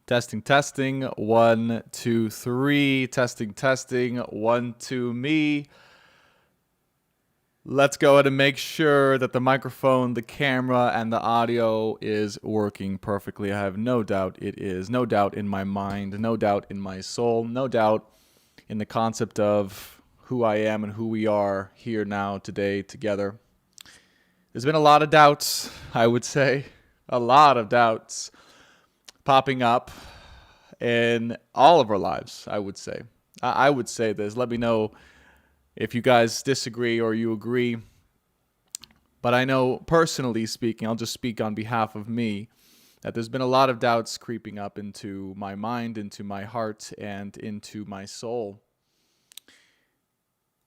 Testing, testing. 1, 2, 3. Testing, testing. 1, 2, me. Let's go ahead and make sure that the microphone, the camera, and the audio is working perfectly. I have no doubt it is. No doubt in my mind. No doubt in my soul. No doubt in the concept of who I am and who we are here now today together. There's been a lot of doubts, I would say. A lot of doubts popping up in all of our lives, I would say. I would say this. Let me know if you guys disagree or you agree. But I know, personally speaking, I'll just speak on behalf of me, that there's been a lot of doubts creeping up into my mind, into my heart, and into my soul.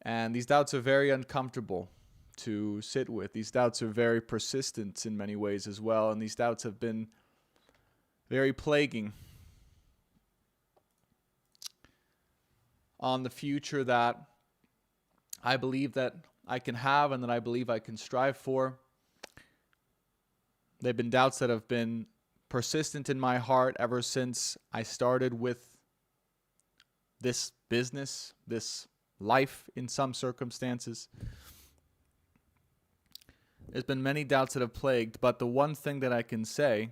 And these doubts are very uncomfortable to sit with. These doubts are very persistent in many ways as well. And these doubts have been very plaguing on the future that I believe that I can have and that I believe I can strive for. They've been doubts that have been persistent in my heart ever since I started with this business, this life in some circumstances. There's been many doubts that have plagued, but the one thing that I can say,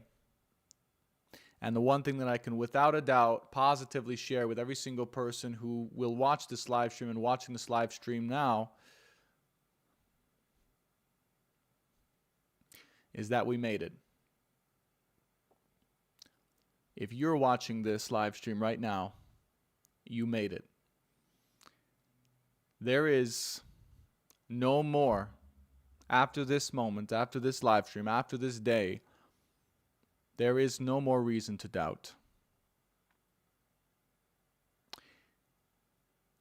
and the one thing that I can without a doubt positively share with every single person who will watch this live stream and watching this live stream now, is that we made it. If you're watching this live stream right now, you made it. There is no more, after this moment, after this live stream, after this day, there is no more reason to doubt.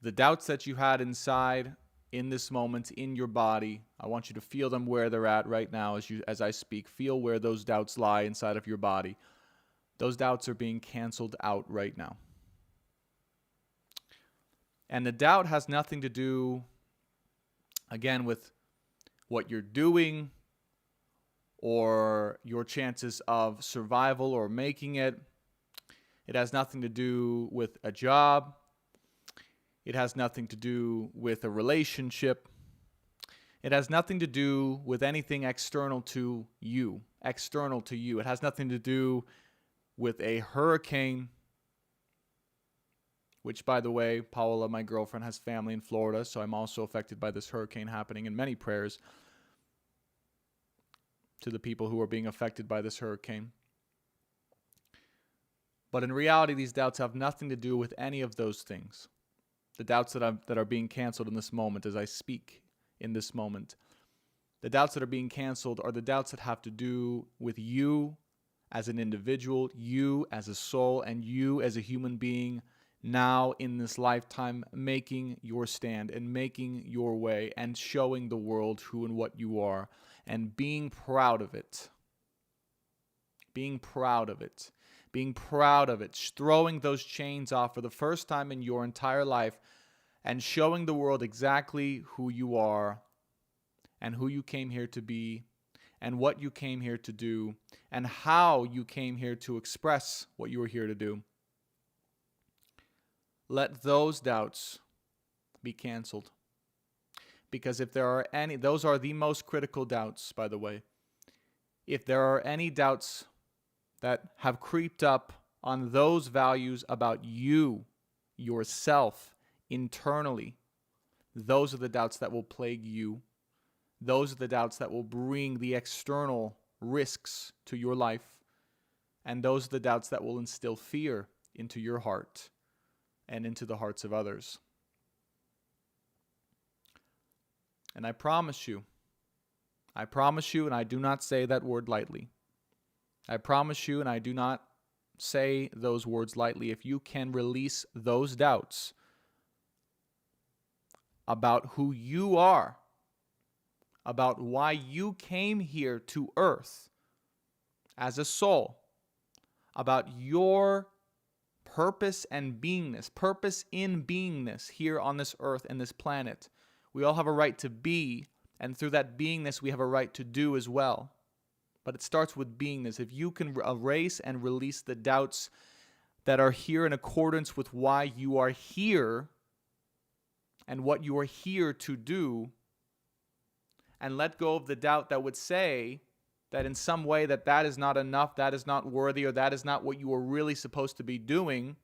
The doubts that you had inside, in this moment, in your body, I want you to feel them where they're at right now as I speak. Feel where those doubts lie inside of your body. Those doubts are being canceled out right now. And the doubt has nothing to do, again, with what you're doing, or your chances of survival or making it. It has nothing to do with a job. It has nothing to do with a relationship. It has nothing to do with anything external to you. External to you. It has nothing to do with a hurricane, which, by the way, Paola, my girlfriend, has family in Florida, so I'm also affected by this hurricane happening, and many prayers to the people who are being affected by this hurricane. But in reality, these doubts have nothing to do with any of those things. The doubts that are being canceled in this moment as I speak in this moment. The doubts that are being canceled are the doubts that have to do with you as an individual, you as a soul, and you as a human being now in this lifetime, making your stand and making your way and showing the world who and what you are. And being proud of it. Being proud of it. Being proud of it. Throwing those chains off for the first time in your entire life and showing the world exactly who you are and who you came here to be and what you came here to do and how you came here to express what you were here to do. Let those doubts be canceled. Because if there are any, those are the most critical doubts, by the way. If there are any doubts that have creeped up on those values about you, yourself, internally, those are the doubts that will plague you. Those are the doubts that will bring the external risks to your life. And those are the doubts that will instill fear into your heart and into the hearts of others. And I promise you, and I do not say that word lightly. I promise you, and I do not say those words lightly, if you can release those doubts about who you are, about why you came here to earth as a soul, about your purpose and beingness, purpose in beingness here on this earth and this planet. We all have a right to be And through that beingness, we have a right to do as well. But it starts with beingness. If you can erase and release the doubts that are here in accordance with why you are here and what you are here to do, and let go of the doubt that would say that in some way that is not enough, that is not worthy, or that is not what you are really supposed to be doing,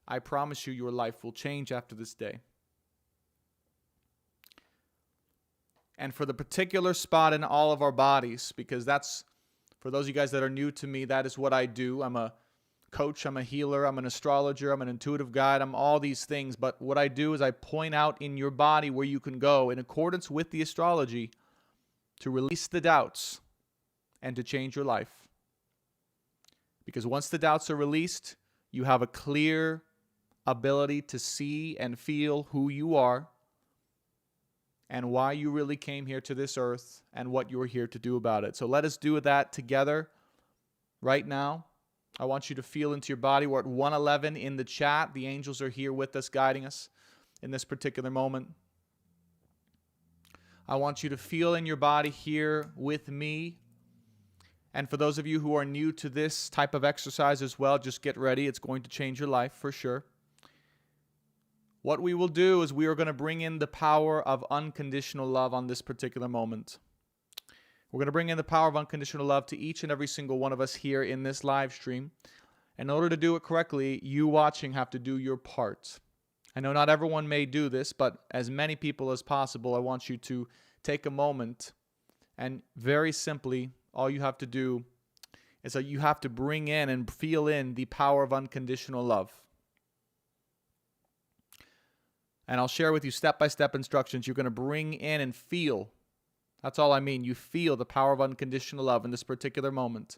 I promise you your life will change after this day. And for the particular spot in all of our bodies, because that's, for those of you guys that are new to me, that is what I do. I'm a coach, I'm a healer, I'm an astrologer, I'm an intuitive guide, I'm all these things. But what I do is I point out in your body where you can go in accordance with the astrology to release the doubts and to change your life. Because once the doubts are released, you have a clear ability to see and feel who you are and why you really came here to this earth and what you're here to do about it. So let us do that together right now. I want you to feel into your body. We're at 111 in the chat. The angels are here with us, guiding us in this particular moment. I want you to feel in your body here with me. And for those of you who are new to this type of exercise as well, just get ready. It's going to change your life for sure. What we will do is we are going to bring in the power of unconditional love on this particular moment. We're going to bring in the power of unconditional love to each and every single one of us here in this live stream. In order to do it correctly, you watching have to do your part. I know not everyone may do this, but as many people as possible, I want you to take a moment and very simply, all you have to do is that you have to bring in and feel in the power of unconditional love. And I'll share with you step-by-step instructions. You're going to bring in and feel. That's all I mean. You feel the power of unconditional love in this particular moment.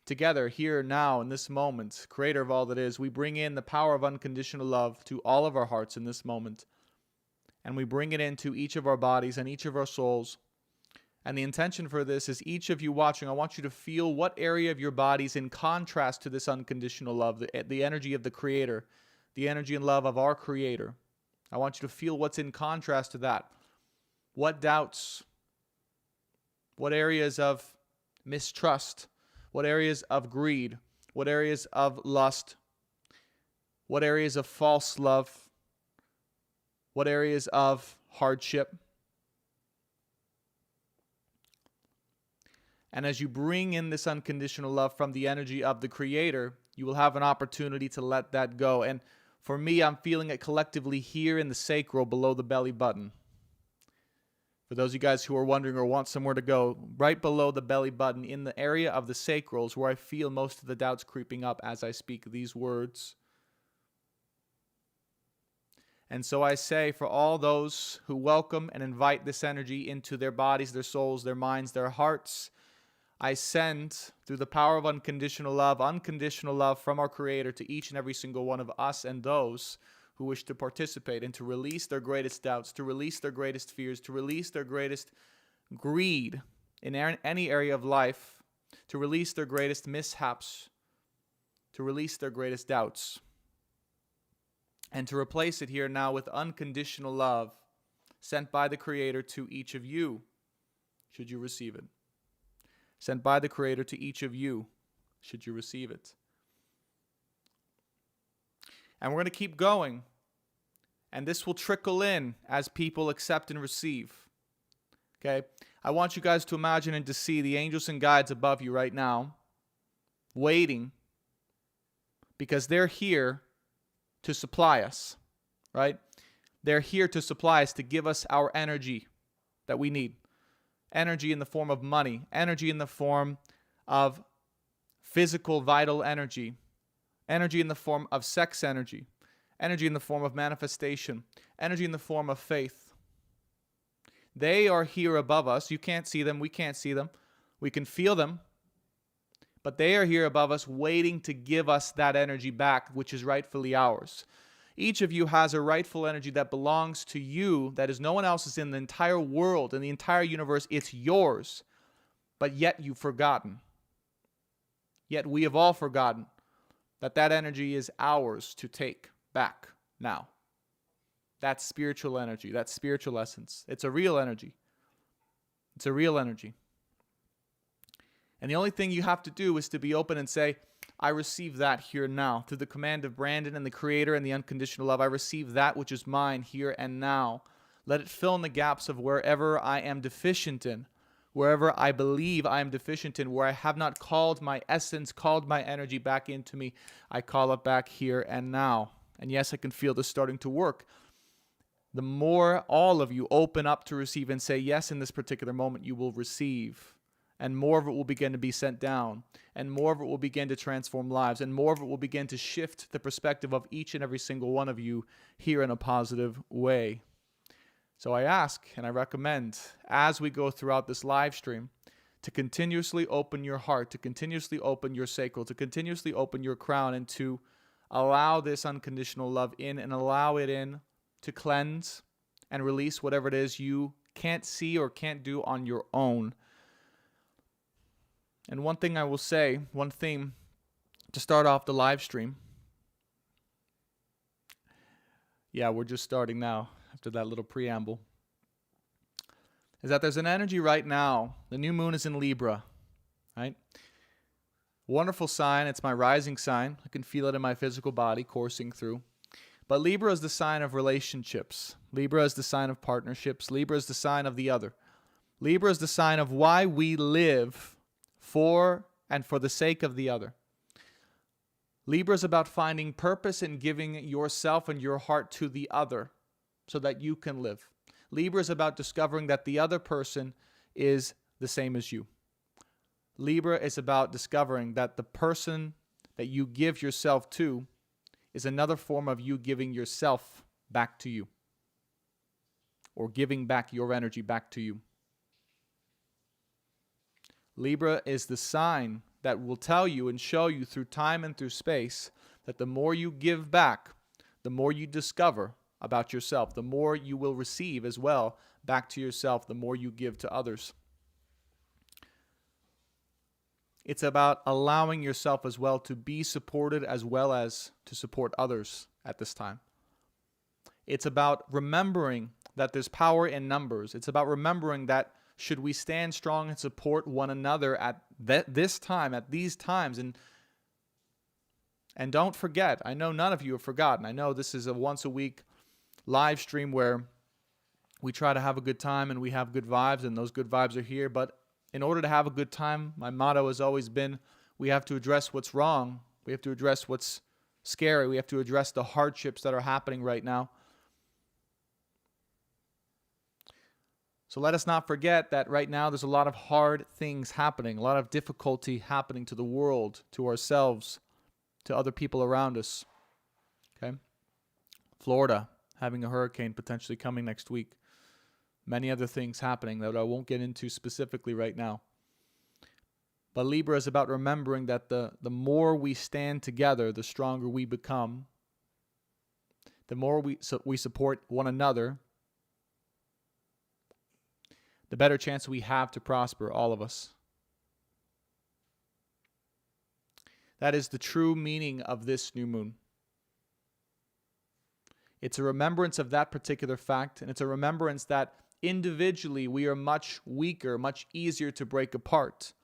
Together, here, now, in this moment, creator of all that is, we bring in the power of unconditional love to all of our hearts in this moment. And we bring it into each of our bodies and each of our souls. And the intention for this is each of you watching, I want you to feel what area of your body is in contrast to this unconditional love, the energy of the creator, the energy and love of our creator. I want you to feel what's in contrast to that. What doubts, what areas of mistrust, what areas of greed, what areas of lust, what areas of false love, what areas of hardship. And as you bring in this unconditional love from the energy of the creator, you will have an opportunity to let that go. And for me, I'm feeling it collectively here in the sacral below the belly button. For those of you guys who are wondering or want somewhere to go, right below the belly button in the area of the sacrals where I feel most of the doubts creeping up as I speak these words. And so I say for all those who welcome and invite this energy into their bodies, their souls, their minds, their hearts, I send through the power of unconditional love from our Creator to each and every single one of us and those who wish to participate and to release their greatest doubts, to release their greatest fears, to release their greatest greed in any area of life, to release their greatest mishaps, to release their greatest doubts, and to replace it here now with unconditional love sent by the Creator to each of you, should you receive it. Sent by the Creator to each of you, should you receive it. And we're going to keep going. And this will trickle in as people accept and receive. Okay? I want you guys to imagine and to see the angels and guides above you right now, waiting, because they're here to supply us, right? They're here to supply us, to give us our energy that we need. Energy in the form of money, energy in the form of physical, vital energy, energy in the form of sex energy, energy in the form of manifestation, energy in the form of faith. They are here above us. You can't see them. We can't see them. We can feel them. But they are here above us waiting to give us that energy back, which is rightfully ours. Each of you has a rightful energy that belongs to you, that is no one else's in the entire world, in the entire universe. It's yours, but yet you've forgotten. Yet we have all forgotten that that energy is ours to take back now. that spiritual energy, that spiritual essence. It's a real energy. It's a real energy. And the only thing you have to do is to be open and say, I receive that here now. Through the command of Brandon and the Creator and the unconditional love, I receive that which is mine here and now. Let it fill in the gaps of wherever I am deficient in, wherever I believe I am deficient in, where I have not called my essence, called my energy back into me. I call it back here and now. And yes, I can feel this starting to work. The more all of you open up to receive and say, yes, in this particular moment, you will receive. And more of it will begin to be sent down. And more of it will begin to transform lives. And more of it will begin to shift the perspective of each and every single one of you here in a positive way. So I ask and I recommend, as we go throughout this live stream, to continuously open your heart, to continuously open your sacral, to continuously open your crown, and to allow this unconditional love in, and allow it in to cleanse and release whatever it is you can't see or can't do on your own. And one thing I will say, one theme to start off the live stream. Yeah, we're just starting now after that little preamble. Is that there's an energy right now. The new moon is in Libra, right? Wonderful sign. It's my rising sign. I can feel it in my physical body coursing through. But Libra is the sign of relationships. Libra is the sign of partnerships. Libra is the sign of the other. Libra is the sign of why we live for and for the sake of the other. Libra is about finding purpose in giving yourself and your heart to the other so that you can live. Libra is about discovering that the other person is the same as you. Libra is about discovering that the person that you give yourself to is another form of you giving yourself back to you, or giving back your energy back to you. Libra is the sign that will tell you and show you through time and through space that the more you give back, the more you discover about yourself, the more you will receive as well back to yourself, the more you give to others. It's about allowing yourself as well to be supported as well as to support others at this time. It's about remembering that there's power in numbers. It's about remembering that should we stand strong and support one another at this time, at these times. And don't forget, I know none of you have forgotten. I know this is a once a week live stream where we try to have a good time and we have good vibes, and those good vibes are here. But in order to have a good time, my motto has always been, we have to address what's wrong. We have to address what's scary. We have to address the hardships that are happening right now. So let us not forget that right now there's a lot of hard things happening, a lot of difficulty happening to the world, to ourselves, to other people around us. Okay? Florida having a hurricane potentially coming next week. Many other things happening that I won't get into specifically right now. But Libra is about remembering that the more we stand together, the stronger we become. The more we support one another, the better chance we have to prosper, all of us. That is the true meaning of this new moon. It's a remembrance of that particular fact, and it's a remembrance that individually we are much weaker, much easier to break apart.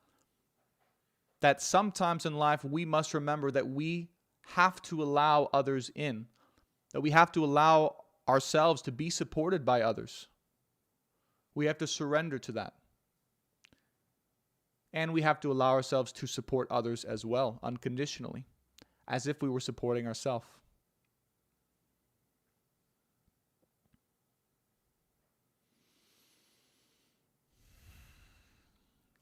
That sometimes in life we must remember that we have to allow others in, that we have to allow ourselves to be supported by others. We have to surrender to that. And we have to allow ourselves to support others as well, unconditionally, as if we were supporting ourselves.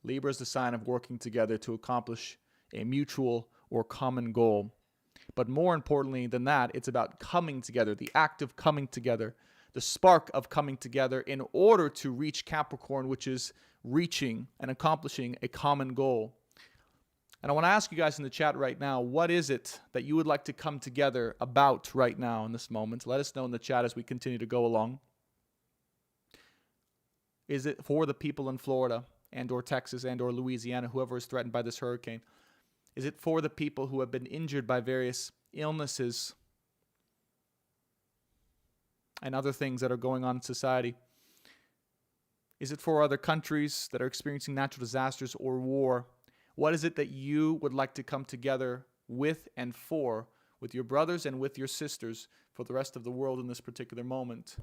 Libra is the sign of working together to accomplish a mutual or common goal. But more importantly than that, it's about coming together, the act of coming together, the spark of coming together in order to reach Capricorn, which is reaching and accomplishing a common goal. And I want to ask you guys in the chat right now, what is it that you would like to come together about right now in this moment? Let us know in the chat as we continue to go along. Is it for the people in Florida and or Texas and or Louisiana, whoever is threatened by this hurricane? Is it for the people who have been injured by various illnesses? and other things that are going on in society? Is it for other countries that are experiencing natural disasters or war? What is it that you would like to come together with and for, with your brothers and with your sisters, for the rest of the world in this particular moment?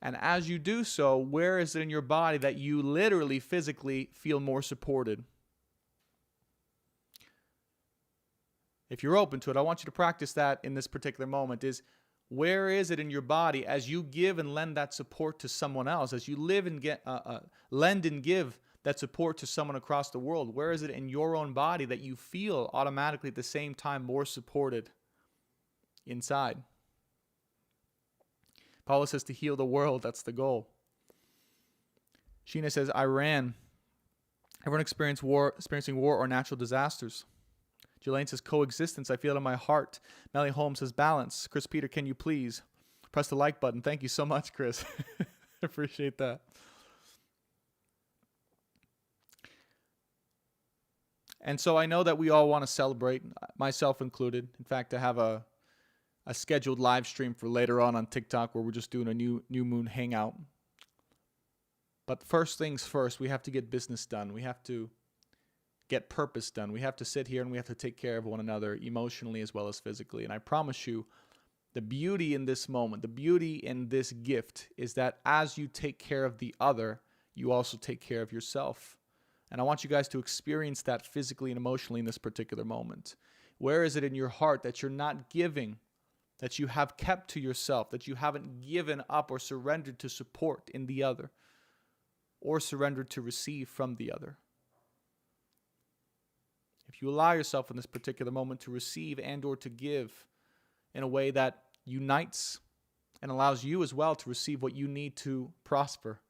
And as you do so, where is it in your body that you literally, physically feel more supported? If you're open to it, I want you to practice that in this particular moment. Where is it in your body as you give and lend that support to someone else, as you live and lend and give that support to someone across the world? Where is it in your own body that you feel automatically at the same time more supported inside? Paula says to heal the world, that's the goal. Sheena says, Iran. Everyone experiencing war or natural disasters. Jelaine says, coexistence, I feel it in my heart. Melly Holmes says, balance. Chris Peter, can you please press the like button? Thank you so much, Chris. Appreciate that. And so I know that we all want to celebrate, myself included. In fact, I have a scheduled live stream for later on TikTok where we're just doing a new moon hangout. But first things first, we have to get business done. We have to get purpose done. We have to sit here and we have to take care of one another emotionally as well as physically. And I promise you, the beauty in this moment, the beauty in this gift is that as you take care of the other, you also take care of yourself. And I want you guys to experience that physically and emotionally in this particular moment. Where is it in your heart that you're not giving, that you have kept to yourself, that you haven't given up or surrendered to support in the other, or surrendered to receive from the other? If you allow yourself in this particular moment to receive and or to give in a way that unites and allows you as well to receive what you need to prosper,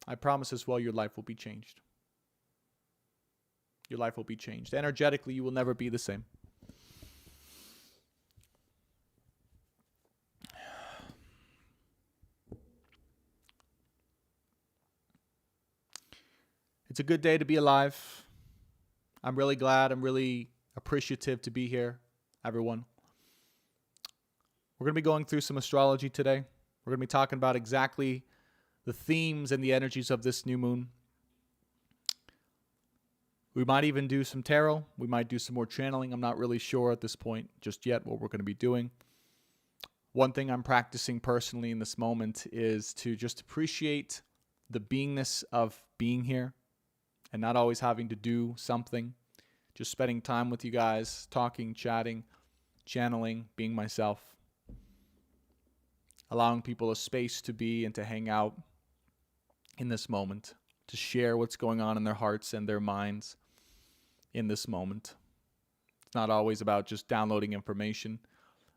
I promise as well your life will be changed. Your life will be changed. Energetically, you will never be the same. It's a good day to be alive. I'm really glad. I'm really appreciative to be here, everyone. We're going to be going through some astrology today. We're going to be talking about exactly the themes and the energies of this new moon. We might even do some tarot. We might do some more channeling. I'm not really sure at this point just yet what we're going to be doing. One thing I'm practicing personally in this moment is to just appreciate the beingness of being here and not always having to do something. Just spending time with you guys, talking, chatting, channeling, being myself. Allowing people a space to be and to hang out in this moment, to share what's going on in their hearts and their minds in this moment. It's not always about just downloading information.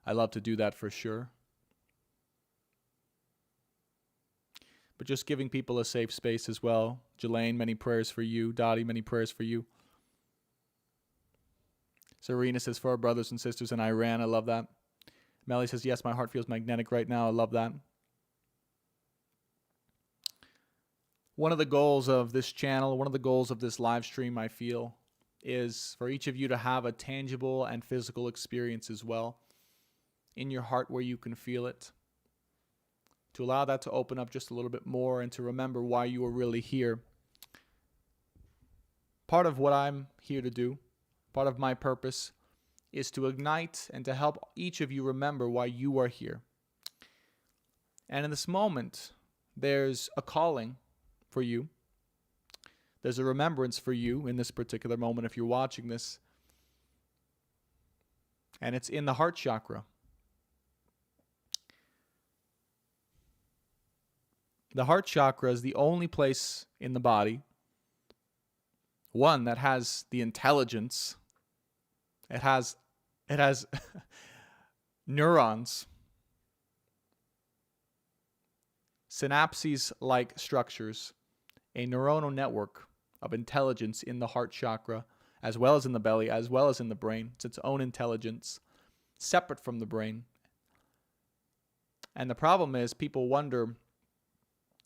I love to do that for sure. But just giving people a safe space as well. Jelaine, many prayers for you. Dottie, many prayers for you. Serena says, for our brothers and sisters in Iran. I love that. Melly says, yes, my heart feels magnetic right now. I love that. One of the goals of this channel, one of the goals of this live stream, I feel, is for each of you to have a tangible and physical experience as well in your heart where you can feel it. To allow that to open up just a little bit more and to remember why you are really here. Part of what I'm here to do, part of my purpose, is to ignite and to help each of you remember why you are here. And in this moment, there's a calling for you. There's a remembrance for you in this particular moment if you're watching this. And it's in the heart chakra. The heart chakra is the only place in the body, one, that has the intelligence. It has neurons, synapses-like structures, a neuronal network of intelligence in the heart chakra, as well as in the belly, as well as in the brain. It's its own intelligence, separate from the brain. And the problem is people wonder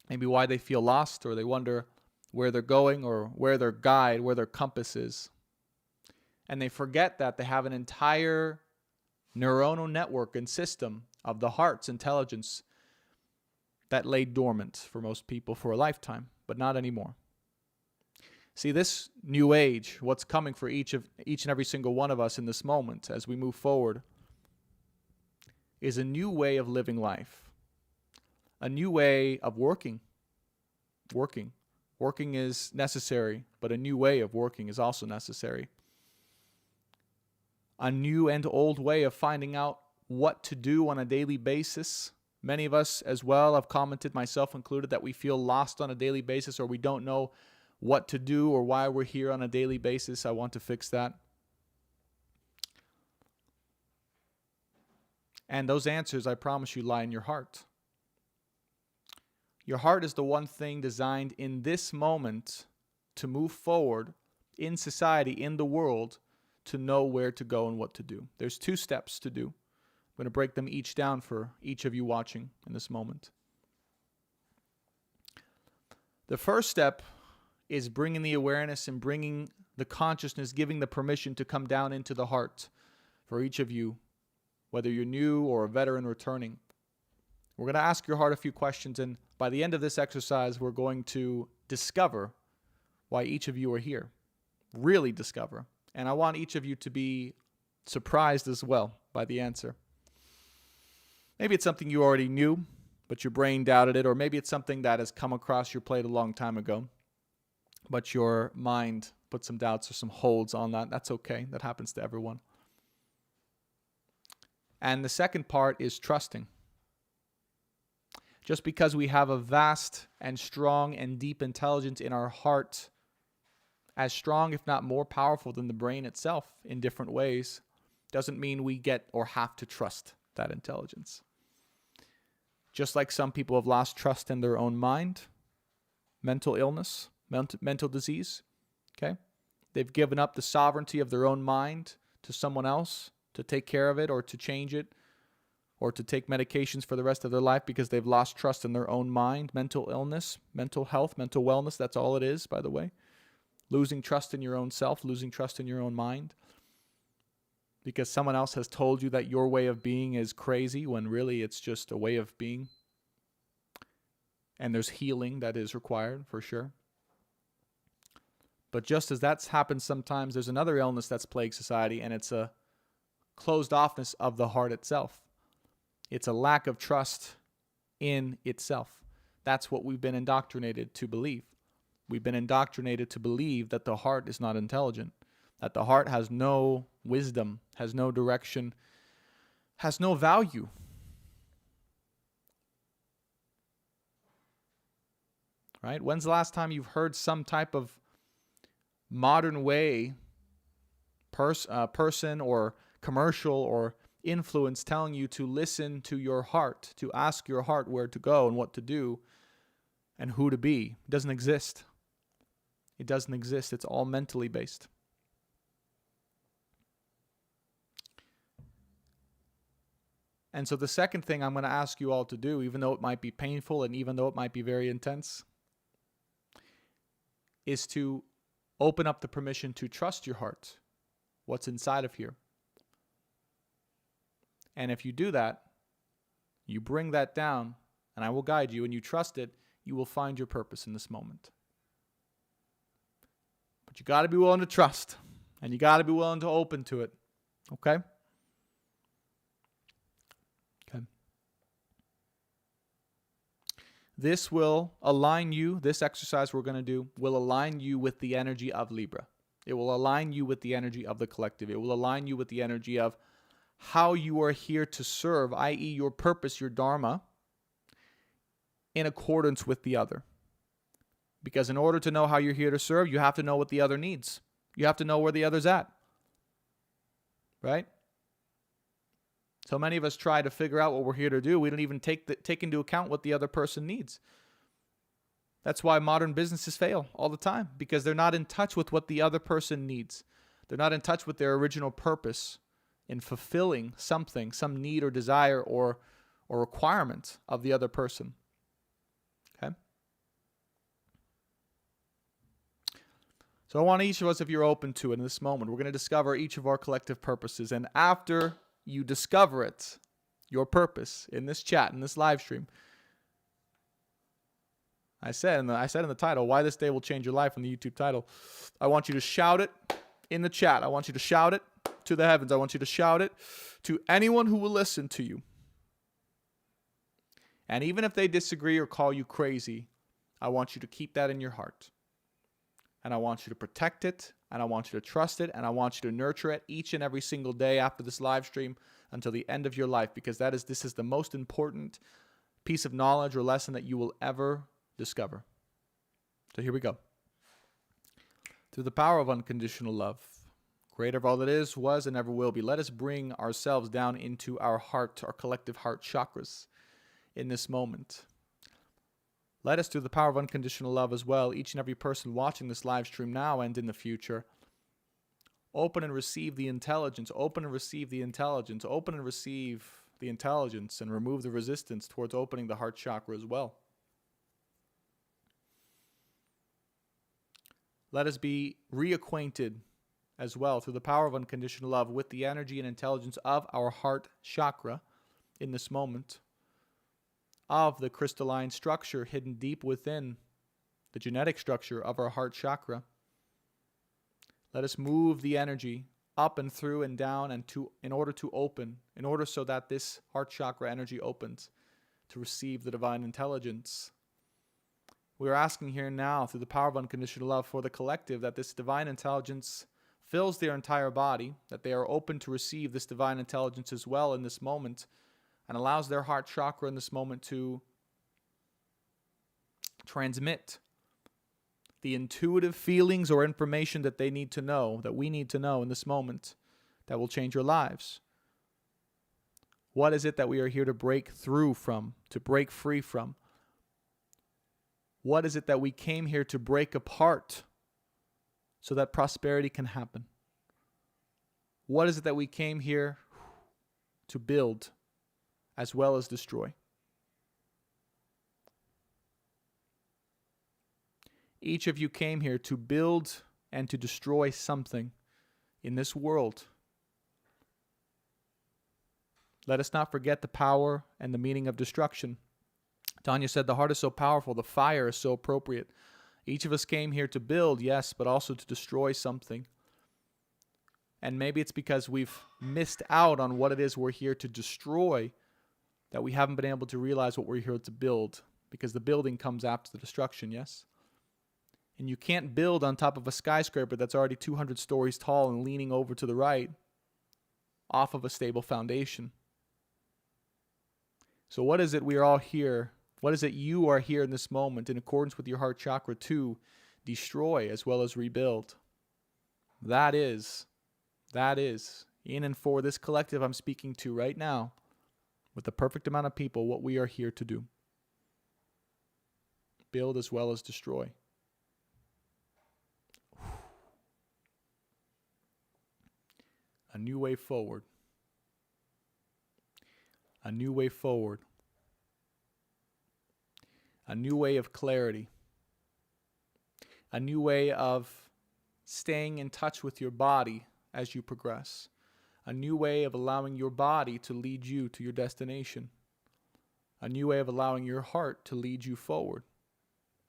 maybe why they feel lost, or they wonder where they're going, or where their guide, where their compass is. And they forget that they have an entire neuronal network and system of the heart's intelligence that lay dormant for most people for a lifetime, but not anymore. See, this new age, what's coming for each and every single one of us in this moment as we move forward, is a new way of living life, a new way of working. Working is necessary, but a new way of working is also necessary. A new and old way of finding out what to do on a daily basis. Many of us as well have commented, myself included, that we feel lost on a daily basis, or we don't know what to do or why we're here on a daily basis. I want to fix that. And those answers, I promise you, lie in your heart. Your heart is the one thing designed in this moment to move forward in society, in the world, to know where to go and what to do. There's 2 steps to do. I'm going to break them each down for each of you watching in this moment. The first step is bringing the awareness and bringing the consciousness, giving the permission to come down into the heart for each of you, whether you're new or a veteran returning. We're going to ask your heart a few questions, and by the end of this exercise, we're going to discover why each of you are here. Really discover. And I want each of you to be surprised as well by the answer. Maybe it's something you already knew, but your brain doubted it, or maybe it's something that has come across your plate a long time ago, but your mind put some doubts or some holds on that. That's okay. That happens to everyone. And the second part is trusting. Just because we have a vast and strong and deep intelligence in our heart, as strong, if not more powerful than the brain itself in different ways, doesn't mean we get or have to trust that intelligence. Just like some people have lost trust in their own mind, mental illness, mental disease, okay? They've given up the sovereignty of their own mind to someone else to take care of it or to change it or to take medications for the rest of their life because they've lost trust in their own mind. Mental illness, mental health, mental wellness, that's all it is, by the way. Losing trust in your own self, losing trust in your own mind because someone else has told you that your way of being is crazy when really it's just a way of being. And there's healing that is required for sure. But just as that's happened sometimes, there's another illness that's plagued society, and it's a closed offness of the heart itself. It's a lack of trust in itself. That's what we've been indoctrinated to believe. We've been indoctrinated to believe that the heart is not intelligent, that the heart has no wisdom, has no direction, has no value. Right? When's the last time you've heard some type of modern way person or commercial or influence telling you to listen to your heart, to ask your heart where to go and what to do and who to be? It doesn't exist. It doesn't exist. It's all mentally based. And so the second thing I'm going to ask you all to do, even though it might be painful and even though it might be very intense, is to open up the permission to trust your heart, what's inside of here. And if you do that, you bring that down, and I will guide you, and you trust it, you will find your purpose in this moment. But you got to be willing to trust, and you got to be willing to open to it. Okay? Okay. This will align you, this exercise we're going to do, will align you with the energy of Libra. It will align you with the energy of the collective. It will align you with the energy of how you are here to serve, i.e. your purpose, your dharma, in accordance with the other. Because in order to know how you're here to serve, you have to know what the other needs. You have to know where the other's at. Right? So many of us try to figure out what we're here to do. We don't even take into account what the other person needs. That's why modern businesses fail all the time, because they're not in touch with what the other person needs. They're not in touch with their original purpose in fulfilling something, some need or desire or requirement of the other person. Okay? So I want each of us, if you're open to it in this moment, we're going to discover each of our collective purposes. And after you discover it, your purpose in this chat, in this live stream. I said in the title, why this day will change your life, in the YouTube title. I want you to shout it in the chat. I want you to shout it to the heavens. I want you to shout it to anyone who will listen to you. And even if they disagree or call you crazy, I want you to keep that in your heart. And I want you to protect it, and I want you to trust it, and I want you to nurture it each and every single day after this live stream until the end of your life, because this is the most important piece of knowledge or lesson that you will ever discover. So here we go. Through the power of unconditional love, creator of all that is, was, and ever will be, let us bring ourselves down into our heart, our collective heart chakras in this moment. Let us, through the power of unconditional love as well, each and every person watching this live stream now and in the future, open and receive the intelligence, open and receive the intelligence, open and receive the intelligence, and remove the resistance towards opening the heart chakra as well. Let us be reacquainted as well through the power of unconditional love with the energy and intelligence of our heart chakra in this moment, of the crystalline structure hidden deep within the genetic structure of our heart chakra. Let us move the energy up and through and down in order so that this heart chakra energy opens to receive the divine intelligence. We are asking here now, through the power of unconditional love for the collective, that this divine intelligence fills their entire body, that they are open to receive this divine intelligence as well in this moment, and allows their heart chakra in this moment to transmit the intuitive feelings or information that they need to know, that we need to know in this moment, that will change your lives. What is it that we are here to break through from, to break free from? What is it that we came here to break apart so that prosperity can happen? What is it that we came here to build as well as destroy? Each of you came here to build and to destroy something in this world. Let us not forget the power and the meaning of destruction. Tanya said, the heart is so powerful, the fire is so appropriate. Each of us came here to build, yes, but also to destroy something. And maybe it's because we've missed out on what it is we're here to destroy that we haven't been able to realize what we're here to build, because the building comes after the destruction, yes? And you can't build on top of a skyscraper that's already 200 stories tall and leaning over to the right off of a stable foundation. So what is it we are all here? What is it you are here in this moment in accordance with your heart chakra to destroy as well as rebuild? That is in and for this collective I'm speaking to right now, with the perfect amount of people, what we are here to do. Build as well as destroy. A new way forward. A new way forward. A new way of clarity. A new way of staying in touch with your body as you progress. A new way of allowing your body to lead you to your destination. A new way of allowing your heart to lead you forward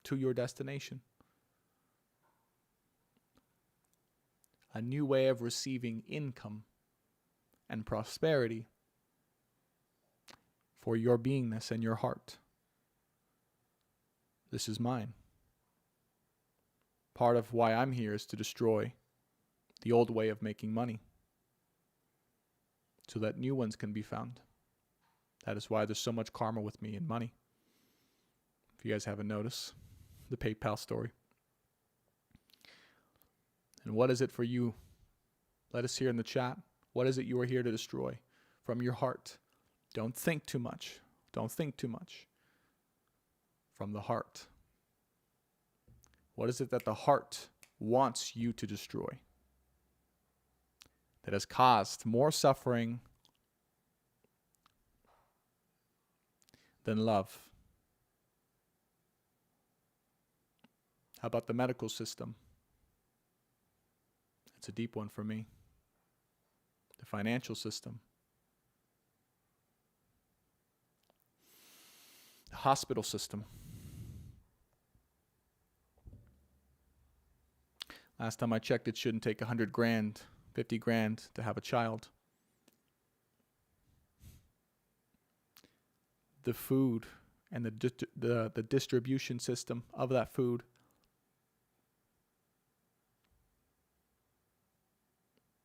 to your destination. A new way of receiving income and prosperity for your beingness and your heart. This is mine. Part of why I'm here is to destroy the old way of making money so that new ones can be found. That is why there's so much karma with me and money. If you guys haven't noticed, the PayPal story. And what is it for you? Let us hear in the chat. What is it you are here to destroy from your heart? Don't think too much. Don't think too much. From the heart. What is it that the heart wants you to destroy that has caused more suffering than love? How about the medical system? It's a deep one for me. The financial system. The hospital system. Last time I checked, it shouldn't take 100 grand, 50 grand to have a child. The food and the distribution system of that food.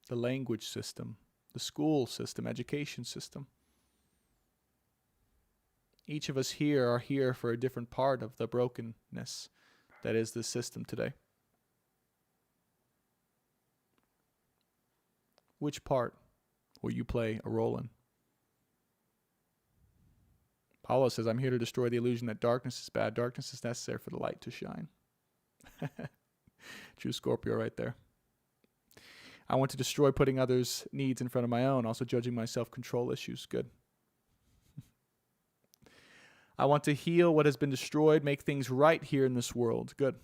The language system, the school system, education system. Each of us here are here for a different part of the brokenness that is this system today. Which part will you play a role in? Paulo says, I'm here to destroy the illusion that darkness is bad. Darkness is necessary for the light to shine. True Scorpio right there. I want to destroy putting others' needs in front of my own, also judging my self-control issues. Good. I want to heal what has been destroyed, make things right here in this world. Good.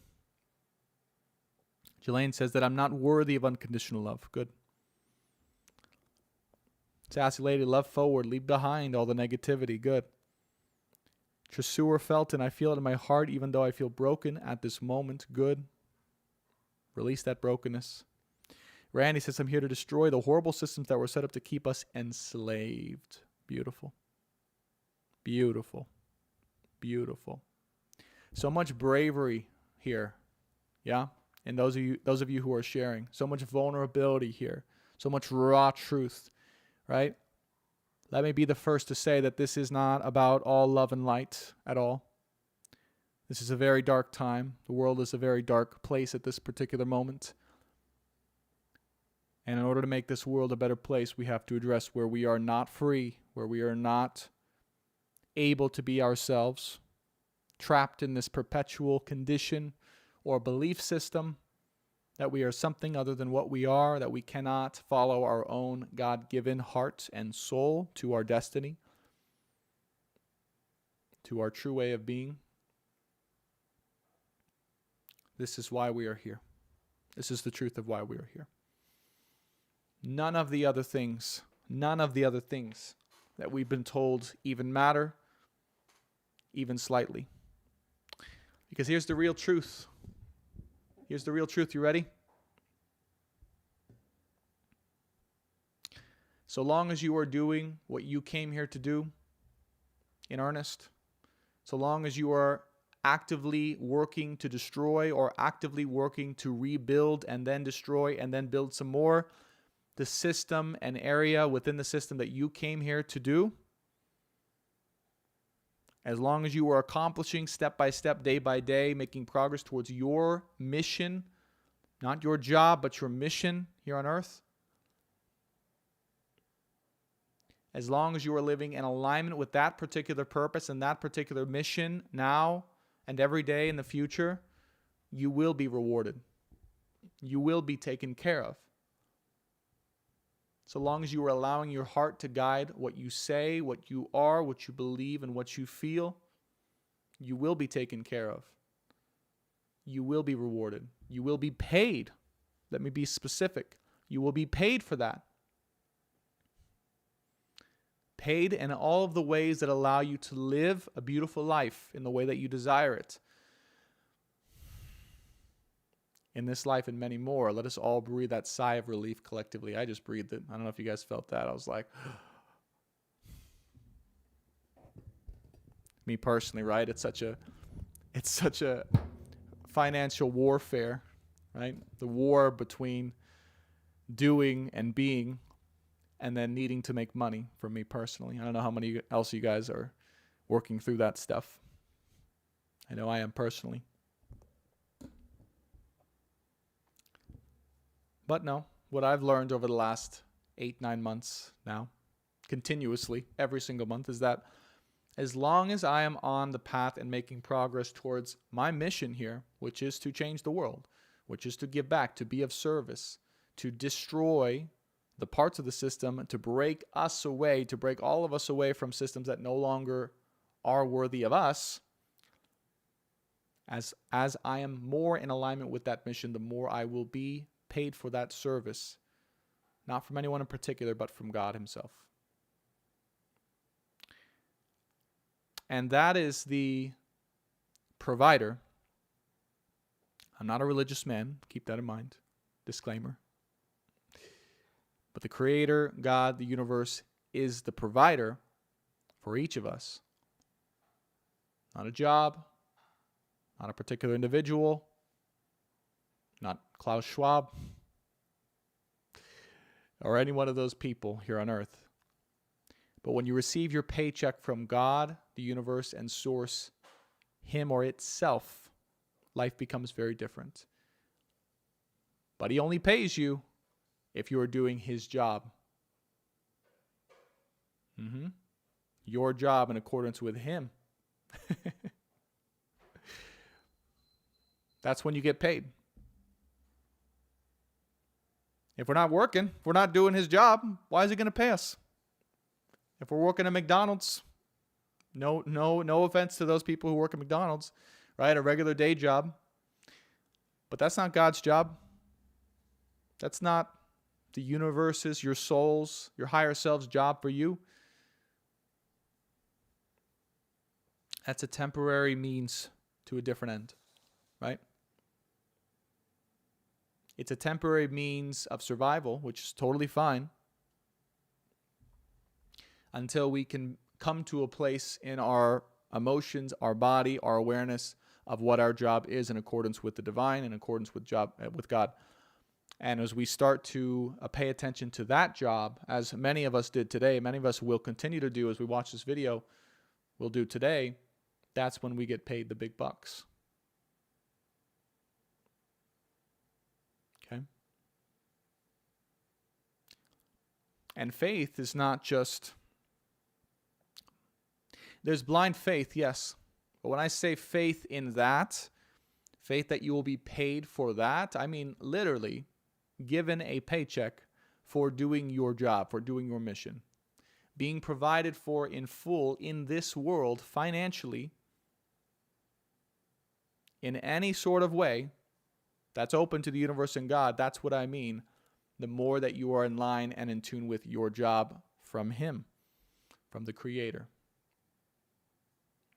Jelaine says that I'm not worthy of unconditional love. Good. Sassy lady, love forward, leave behind all the negativity. Good. Tresur Felton, I feel it in my heart even though I feel broken at this moment. Good. Release that brokenness. Randy says, I'm here to destroy the horrible systems that were set up to keep us enslaved. Beautiful. Beautiful. Beautiful. So much bravery here. Yeah? And those of you who are sharing. So much vulnerability here. So much raw truth. Right? Let me be the first to say that this is not about all love and light at all. This is a very dark time. The world is a very dark place at this particular moment. And in order to make this world a better place, we have to address where we are not free, where we are not able to be ourselves, trapped in this perpetual condition or belief system that we are something other than what we are, that we cannot follow our own God-given heart and soul to our destiny, to our true way of being. This is why we are here. This is the truth of why we are here. None of the other things that we've been told even matter, even slightly. Because here's the real truth. Here's the real truth. You ready? So long as you are doing what you came here to do in earnest, so long as you are actively working to destroy or actively working to rebuild and then destroy and then build some more, the system and area within the system that you came here to do, as long as you are accomplishing step by step, day by day, making progress towards your mission, not your job, but your mission here on earth, as long as you are living in alignment with that particular purpose and that particular mission now and every day in the future, you will be rewarded. You will be taken care of. So long as you are allowing your heart to guide what you say, what you are, what you believe, and what you feel, you will be taken care of. You will be rewarded. You will be paid. Let me be specific. You will be paid for that. Paid in all of the ways that allow you to live a beautiful life in the way that you desire it. In this life and many more, let us all breathe that sigh of relief collectively. I just breathed it. I don't know if you guys felt that. I was like, me personally, right? It's such a financial warfare, right? The war between doing and being, and then needing to make money for me personally. I don't know how many else you guys are working through that stuff. I know I am personally. But no, what I've learned over the last 8-9 months now, continuously, every single month, is that as long as I am on the path and making progress towards my mission here, which is to change the world, which is to give back, to be of service, to destroy the parts of the system, to break us away, to break all of us away from systems that no longer are worthy of us, as I am more in alignment with that mission, the more I will be paid for that service, not from anyone in particular, but from God himself. And that is the provider. I'm not a religious man. Keep that in mind. Disclaimer. But the Creator, God, the universe, is the provider for each of us. Not a job, not a particular individual, not Klaus Schwab, or any one of those people here on earth. But when you receive your paycheck from God, the universe, and source, Him or itself, life becomes very different. But He only pays you if you are doing His job. Your job in accordance with Him. That's when you get paid. If we're not working, if we're not doing His job, why is He going to pay us? If we're working at McDonald's, no offense to those people who work at McDonald's, right? A regular day job. But that's not God's job. That's not the universe's, your soul's, your higher self's job for you. That's a temporary means to a different end, right? It's a temporary means of survival, which is totally fine, until we can come to a place in our emotions, our body, our awareness of what our job is in accordance with the divine, in accordance with God. And as we start to pay attention to that job, as many of us did today, many of us will continue to do as we watch this video, we'll do today, that's when we get paid the big bucks. Okay? And faith is not just... There's blind faith, yes. But when I say faith in that, faith that you will be paid for that, I mean literally given a paycheck for doing your job, for doing your mission. Being provided for in full in this world financially, in any sort of way that's open to the universe and God. That's what I mean. The more that you are in line and in tune with your job from Him, from the Creator.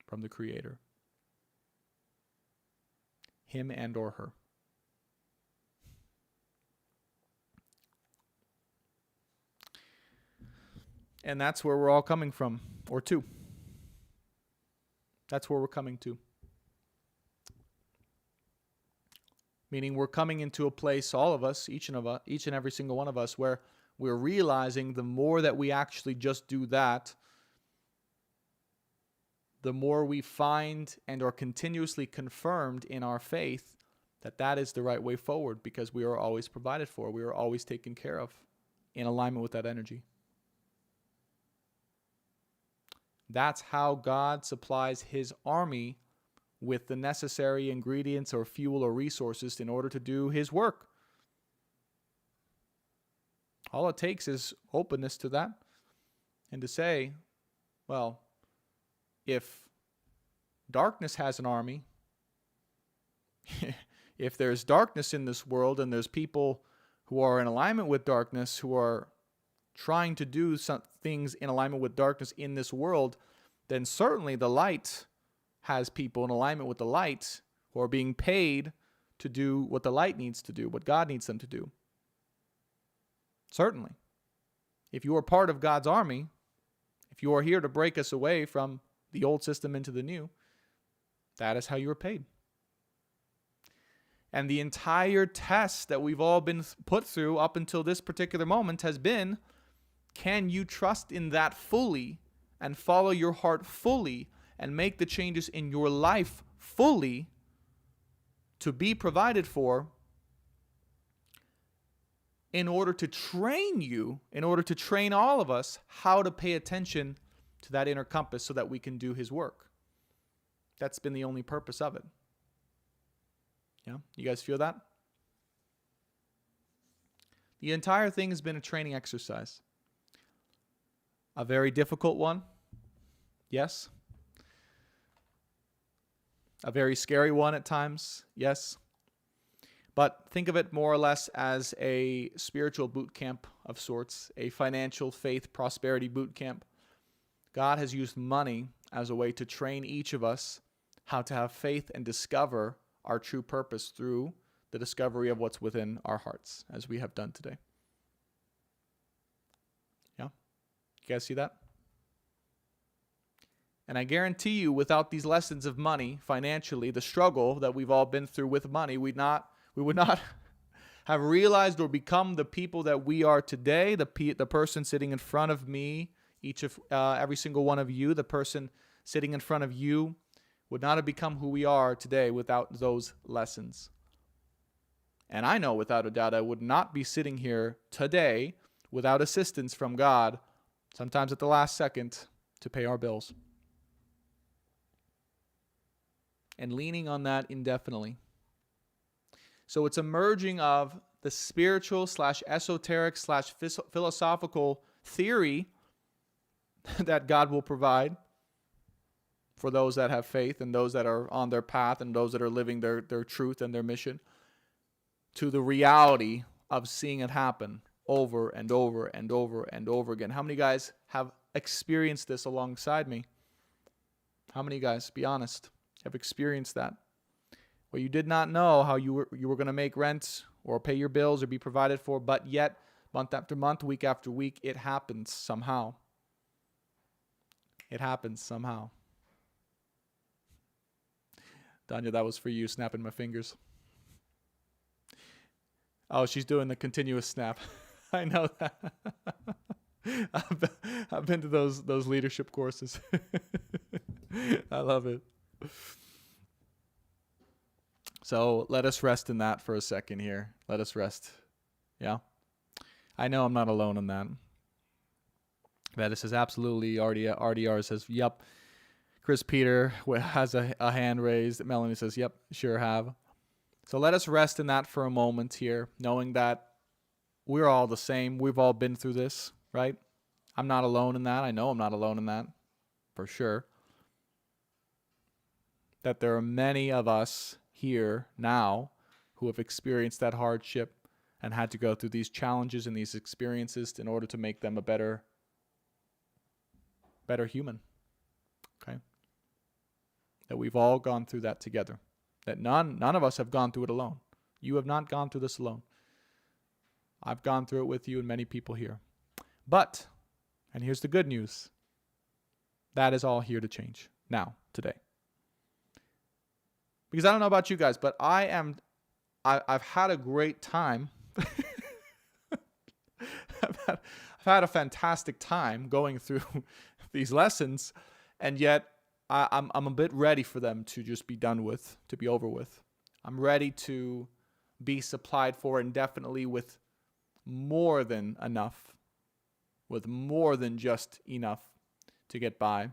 From the Creator. Him and or her. And that's where we're all coming from, or to. That's where we're coming to. Meaning we're coming into a place, all of us, each and every single one of us, where we're realizing the more that we actually just do that, the more we find and are continuously confirmed in our faith that that is the right way forward, because we are always provided for. We are always taken care of in alignment with that energy. That's how God supplies His army with the necessary ingredients or fuel or resources in order to do His work. All it takes is openness to that and to say, well, if darkness has an army, if there's darkness in this world and there's people who are in alignment with darkness, who are trying to do some things in alignment with darkness in this world, then certainly the light has people in alignment with the light who are being paid to do what the light needs to do, what God needs them to do. Certainly. If you are part of God's army, if you are here to break us away from the old system into the new, that is how you are paid. And the entire test that we've all been put through up until this particular moment has been, can you trust in that fully and follow your heart fully and make the changes in your life fully to be provided for in order to train you, in order to train all of us how to pay attention to that inner compass so that we can do His work. That's been the only purpose of it. Yeah, you guys feel that? The entire thing has been a training exercise. A very difficult one. Yes. A very scary one at times. Yes. But think of it more or less as a spiritual boot camp of sorts, a financial faith prosperity boot camp. God has used money as a way to train each of us how to have faith and discover our true purpose through the discovery of what's within our hearts, as we have done today. Yeah? You guys see that? And I guarantee you, without these lessons of money, financially, the struggle that we've all been through with money, we would not have realized or become the people that we are today. The person sitting in front of me, every single one of you, the person sitting in front of you, would not have become who we are today without those lessons. And I know without a doubt I would not be sitting here today without assistance from God, sometimes at the last second, to pay our bills. And leaning on that indefinitely. So it's a merging of the spiritual / esoteric / philosophical theory that God will provide for those that have faith and those that are on their path and those that are living their truth and their mission, to the reality of seeing it happen over and over and over and over again. How many guys have experienced this alongside me? How many guys, be honest, have experienced that? Where you did not know how you were going to make rent or pay your bills or be provided for, but yet month after month, week after week, it happens somehow. It happens somehow. Danya, that was for you, snapping my fingers. Oh, she's doing the continuous snap. I know that. I've been to those leadership courses. I love it. So let us rest in that for a second here. Let us rest. Yeah? I know I'm not alone in that. Veda says, absolutely. RDR says, yep. Chris Peter has a hand raised. Melanie says, yep, sure have. So let us rest in that for a moment here, knowing that we're all the same. We've all been through this, right? I'm not alone in that. I know I'm not alone in that, for sure. That there are many of us here now who have experienced that hardship and had to go through these challenges and these experiences in order to make them a better human. Okay? That we've all gone through that together. That none of us have gone through it alone. You have not gone through this alone. I've gone through it with you and many people here. But, and here's the good news, that is all here to change now, today. Because I don't know about you guys, but I've had a great time. I've had a fantastic time going through these lessons, and yet I'm a bit ready for them to just be done with, to be over with. I'm ready to be supplied for indefinitely with more than enough, with more than just enough to get by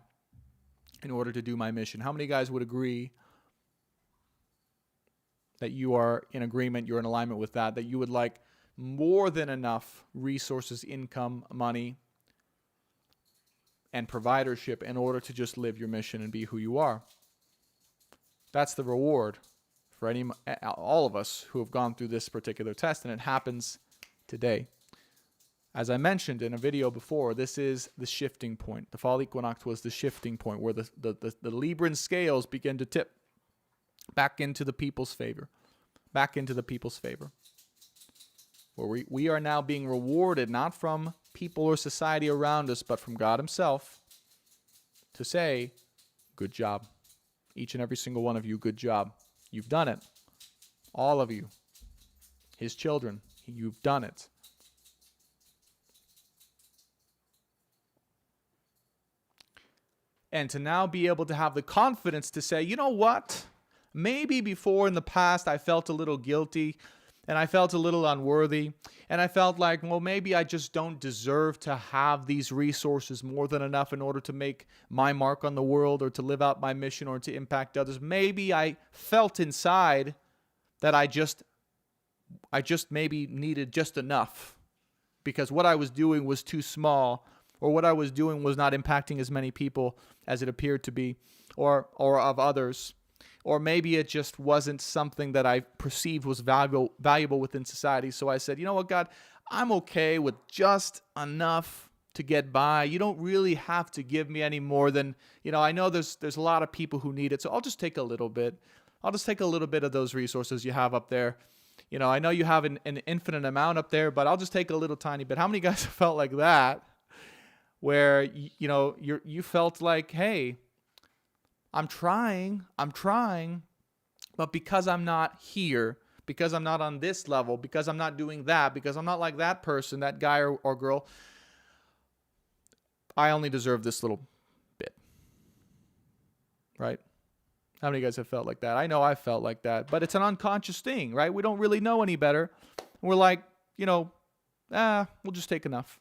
in order to do my mission. How many guys would agree that you are in agreement, you're in alignment with that you would like more than enough resources, income, money, and providership in order to just live your mission and be who you are? That's the reward for all of us who have gone through this particular test, and it happens today. As I mentioned in a video before, this is the shifting point. The fall equinox was the shifting point where the Libran scales begin to tip back into the people's favor. Back into the people's favor. Where we are now being rewarded not from people or society around us, but from God himself to say, good job. Each and every single one of you, good job. You've done it. All of you. His children. You've done it. And to now be able to have the confidence to say, you know what? Maybe before in the past I felt a little guilty and I felt a little unworthy and I felt like, well, maybe I just don't deserve to have these resources more than enough in order to make my mark on the world or to live out my mission or to impact others. Maybe I felt inside that I just maybe needed just enough because what I was doing was too small, or what I was doing was not impacting as many people as it appeared to be, or of others. Or maybe it just wasn't something that I perceived was valuable within society. So I said, you know what, God, I'm okay with just enough to get by. You don't really have to give me any more than, I know there's a lot of people who need it, so I'll just take a little bit. I'll just take a little bit of those resources you have up there. I know you have an infinite amount up there, but I'll just take a little tiny bit. How many guys have felt like that? Where, you felt like, hey, I'm trying, but because I'm not here, because I'm not on this level, because I'm not doing that, because I'm not like that person, that guy or girl, I only deserve this little bit, right? How many guys have felt like that? I know I felt like that, but it's an unconscious thing, right? We don't really know any better. We're like, we'll just take enough,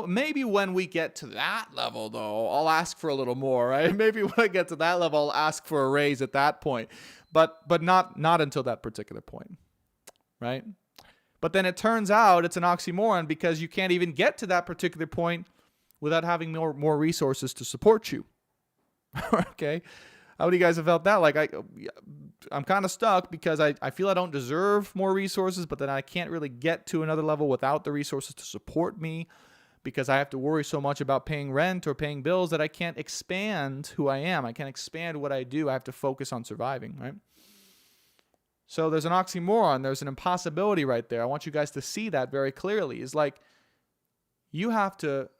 maybe when we get to that level, though, I'll ask for a little more, right? Maybe when I get to that level, I'll ask for a raise at that point, but not until that particular point, right? But then it turns out it's an oxymoron because you can't even get to that particular point without having more resources to support you. Okay? How many of you guys have felt that? Like, I'm kind of stuck because I feel I don't deserve more resources, but then I can't really get to another level without the resources to support me because I have to worry so much about paying rent or paying bills that I can't expand who I am. I can't expand what I do. I have to focus on surviving, right? So there's an oxymoron. There's an impossibility right there. I want you guys to see that very clearly. It's like you have to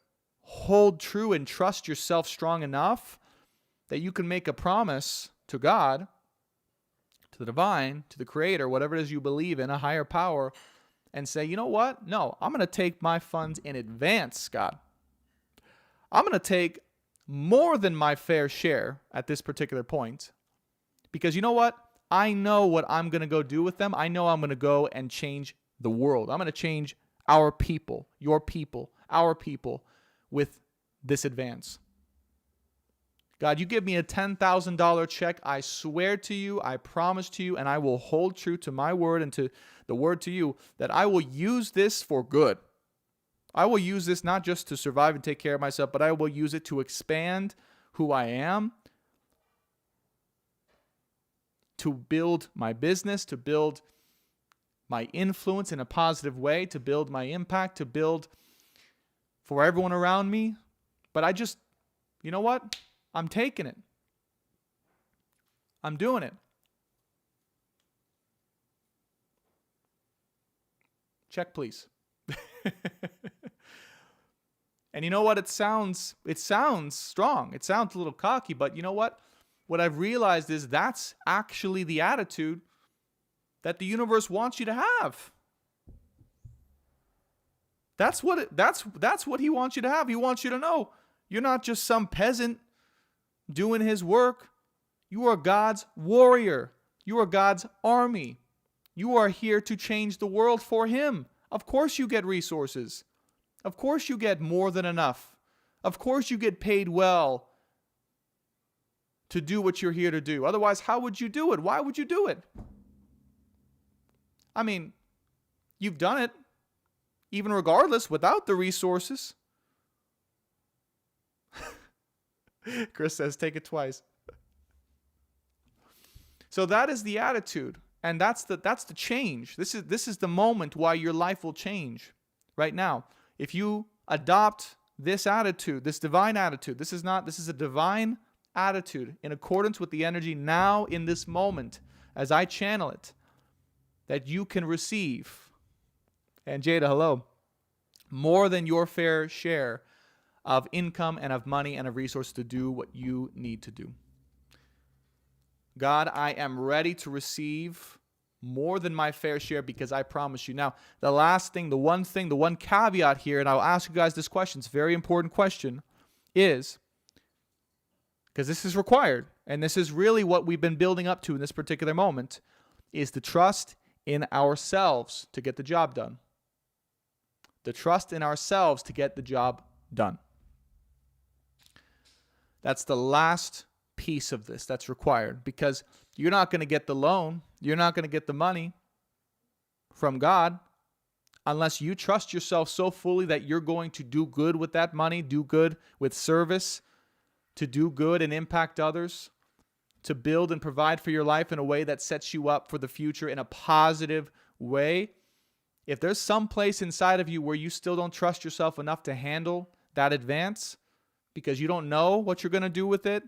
hold true and trust yourself strong enough that you can make a promise to God, to the divine, to the creator, whatever it is you believe in, a higher power, and say, you know what? No, I'm going to take my funds in advance, God. I'm going to take more than my fair share at this particular point. Because you know what? I know what I'm going to go do with them. I know I'm going to go and change the world. I'm going to change our people, your people, our people with this advance. God, you give me a $10,000 check. I swear to you, I promise to you, and I will hold true to my word and to the word to you that I will use this for good. I will use this not just to survive and take care of myself, but I will use it to expand who I am, to build my business, to build my influence in a positive way, to build my impact, to build for everyone around me. But I just, you know what? I'm taking it. I'm doing it. Check, please. And you know what? It sounds strong. It sounds a little cocky, but you know what? What I've realized is that's actually the attitude that the universe wants you to have. That's what he wants you to have. He wants you to know you're not just some peasant doing his work. You are God's warrior. You are God's army. You are here to change the world for him. Of course you get resources. Of course you get more than enough. Of course you get paid well to do what you're here to do. Otherwise, how would you do it? Why would you do it? I mean, you've done it, even regardless, without the resources. Chris says, take it twice. So that is the attitude, and that's the change. This is the moment why your life will change right now. If you adopt this attitude, this divine attitude, this is a divine attitude in accordance with the energy now in this moment as I channel it, that you can receive. And Jada, hello. More than your fair share of income and of money and of resources to do what you need to do. God, I am ready to receive more than my fair share because I promise you. Now, the one caveat here, and I'll ask you guys this question, it's a very important question, is, because this is required, and this is really what we've been building up to in this particular moment, is the trust in ourselves to get the job done. The trust in ourselves to get the job done. That's the last piece of this that's required, because you're not going to get the loan, you're not going to get the money from God unless you trust yourself so fully that you're going to do good with that money, do good with service, to do good and impact others, to build and provide for your life in a way that sets you up for the future in a positive way. If there's some place inside of you where you still don't trust yourself enough to handle that advance because you don't know what you're going to do with it,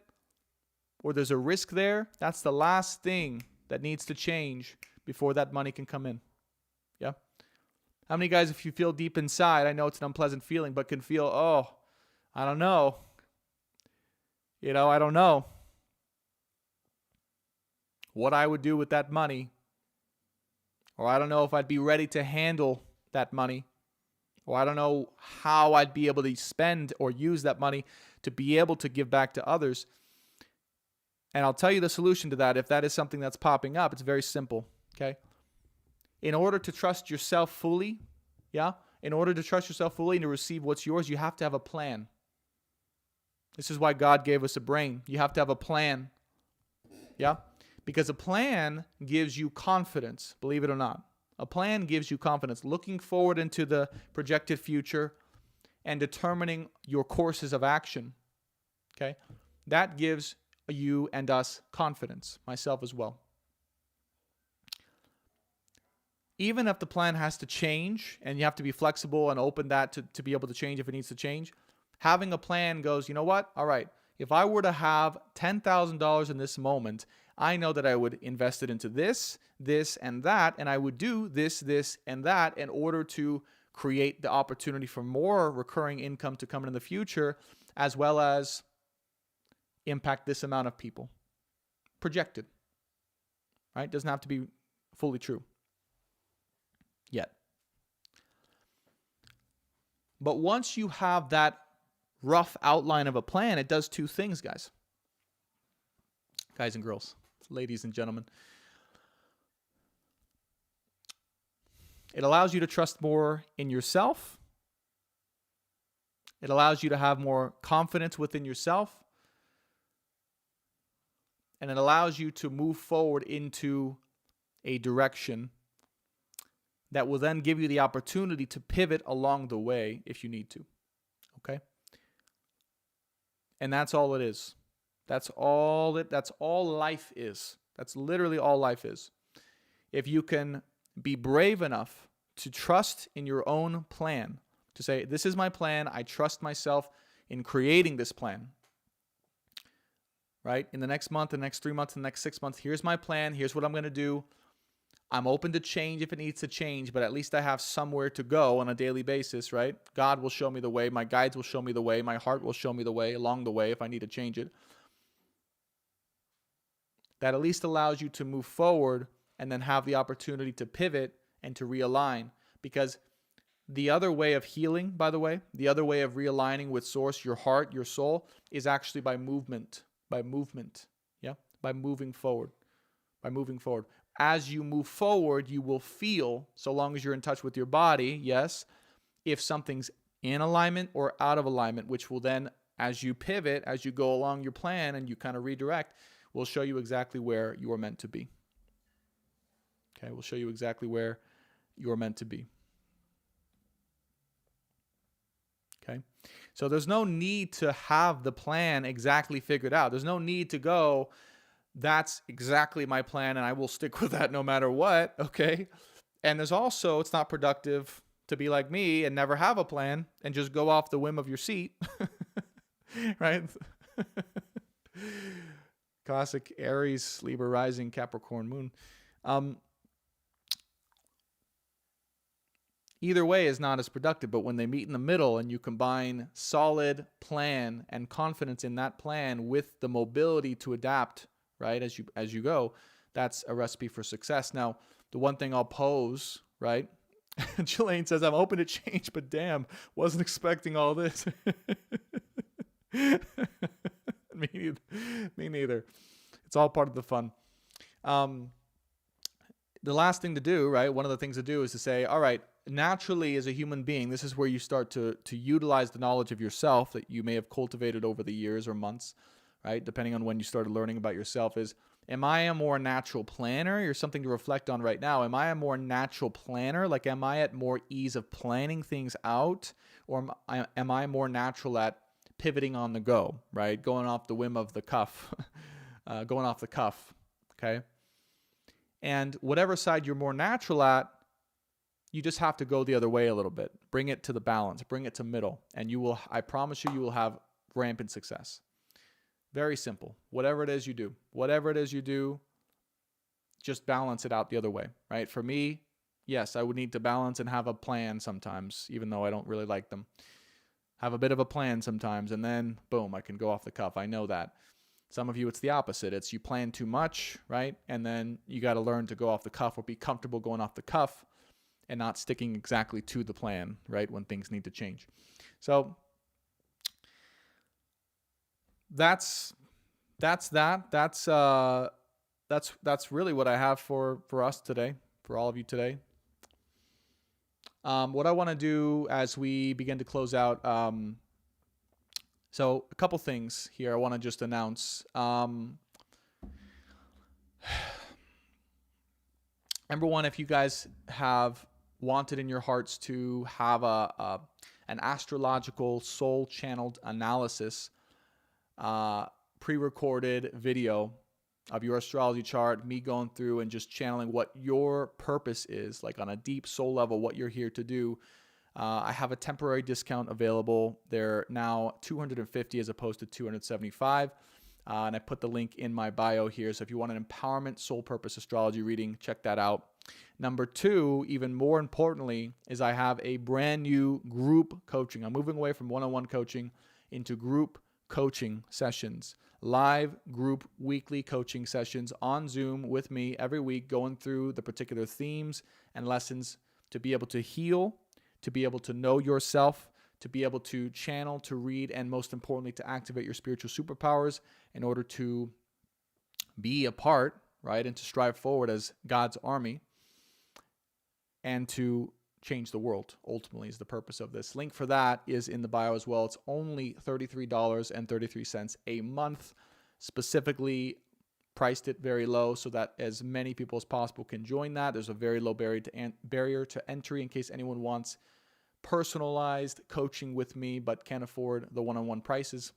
or there's a risk there, that's the last thing that needs to change before that money can come in. Yeah? How many guys, if you feel deep inside, I know it's an unpleasant feeling, but can feel, oh, I don't know. I don't know what I would do with that money. Or I don't know if I'd be ready to handle that money. Or I don't know how I'd be able to spend or use that money to be able to give back to others. And I'll tell you the solution to that. If that is something that's popping up, it's very simple. Okay? In order to trust yourself fully, in order to trust yourself fully and to receive what's yours, you have to have a plan. This is why God gave us a brain. You have to have a plan. Yeah? Because a plan gives you confidence, believe it or not. A plan gives you confidence, looking forward into the projected future and determining your courses of action. Okay? That gives you and us confidence, myself as well. Even if the plan has to change and you have to be flexible and open that to be able to change if it needs to change, having a plan goes, you know what? All right, if I were to have $10,000 in this moment, I know that I would invest it into this, and that, and I would do this, and that in order to create the opportunity for more recurring income to come in the future, as well as impact this amount of people. Projected. Right? Doesn't have to be fully true yet. But once you have that rough outline of a plan, it does two things, guys. Guys and girls, ladies and gentlemen. It allows you to trust more in yourself. It allows you to have more confidence within yourself. And it allows you to move forward into a direction that will then give you the opportunity to pivot along the way if you need to. Okay? And that's all it is. That's all life is. That's literally all life is. If you can be brave enough to trust in your own plan, to say, this is my plan, I trust myself in creating this plan. Right? In the next month, the next 3 months, the next 6 months, here's my plan, here's what I'm going to do. I'm open to change if it needs to change, but at least I have somewhere to go on a daily basis, right? God will show me the way. My guides will show me the way. My heart will show me the way along the way if I need to change it. That at least allows you to move forward and then have the opportunity to pivot and to realign. Because the other way of healing, by the way, the other way of realigning with source, your heart, your soul, is actually by movement. By movement. Yeah? By moving forward. By moving forward. As you move forward, you will feel, so long as you're in touch with your body, yes, if something's in alignment or out of alignment, which will then, as you pivot, as you go along your plan and you kind of redirect, will show you exactly where you are meant to be. Okay, we'll show you exactly where you are meant to be. Okay, so there's no need to have the plan exactly figured out. There's no need to go, that's exactly my plan and I will stick with that no matter what, okay? And there's also, it's not productive to be like me and never have a plan and just go off the whim of your seat, right? Classic Aries, Libra rising, Capricorn moon. Either way is not as productive, but when they meet in the middle and you combine solid plan and confidence in that plan with the mobility to adapt, right, as you go, that's a recipe for success. Now, the one thing I'll pose, right, Jelaine says, I'm open to change, but damn, wasn't expecting all this. Me neither. It's all part of the fun. The last thing to do, right, one of the things to do is to say, all right, naturally as a human being, this is where you start to utilize the knowledge of yourself that you may have cultivated over the years or months, right, depending on when you started learning about yourself, is, am I a more natural planner? Here's something to reflect on right now. Am I a more natural planner? Like, am I at more ease of planning things out? Or am I more natural at pivoting on the go, right? Going off the whim of the cuff, going off the cuff, okay? And whatever side you're more natural at, You just have to go the other way a little bit. Bring it to the balance. Bring it to middle. And you will, I promise you, you will have rampant success. Very simple. Whatever it is you do, just balance it out the other way, right? For me, yes, I would need to balance and have a plan sometimes, even though I don't really like them. Have a bit of a plan sometimes, and then, boom, I can go off the cuff. I know that. Some of you, it's the opposite. It's you plan too much, right? And then you got to learn to go off the cuff or be comfortable going off the cuff and not sticking exactly to the plan, right, when things need to change. So that's that. That's really what I have for us today, for all of you today. What I want to do as we begin to close out, so a couple things here I want to just announce. Number one, if you guys have wanted in your hearts to have an astrological soul channeled analysis, pre-recorded video of your astrology chart, me going through and just channeling what your purpose is, like on a deep soul level, what you're here to do, I have a temporary discount available. They're now $250 as opposed to $275. And I put the link in my bio here. So if you want an empowerment soul purpose astrology reading, check that out. Number two, even more importantly, is I have a brand new group coaching. I'm moving away from one-on-one coaching into group coaching sessions, live group weekly coaching sessions on Zoom with me every week, going through the particular themes and lessons to be able to heal, to be able to know yourself, to be able to channel, to read, and most importantly, to activate your spiritual superpowers in order to be a part, right, and to strive forward as God's army and to change the world, ultimately, is the purpose of this. Link for that is in the bio as well. It's only $33.33 a month. Specifically priced it very low so that as many people as possible can join that. There's a very low barrier to entry in case anyone wants personalized coaching with me but can't afford the one-on-one prices.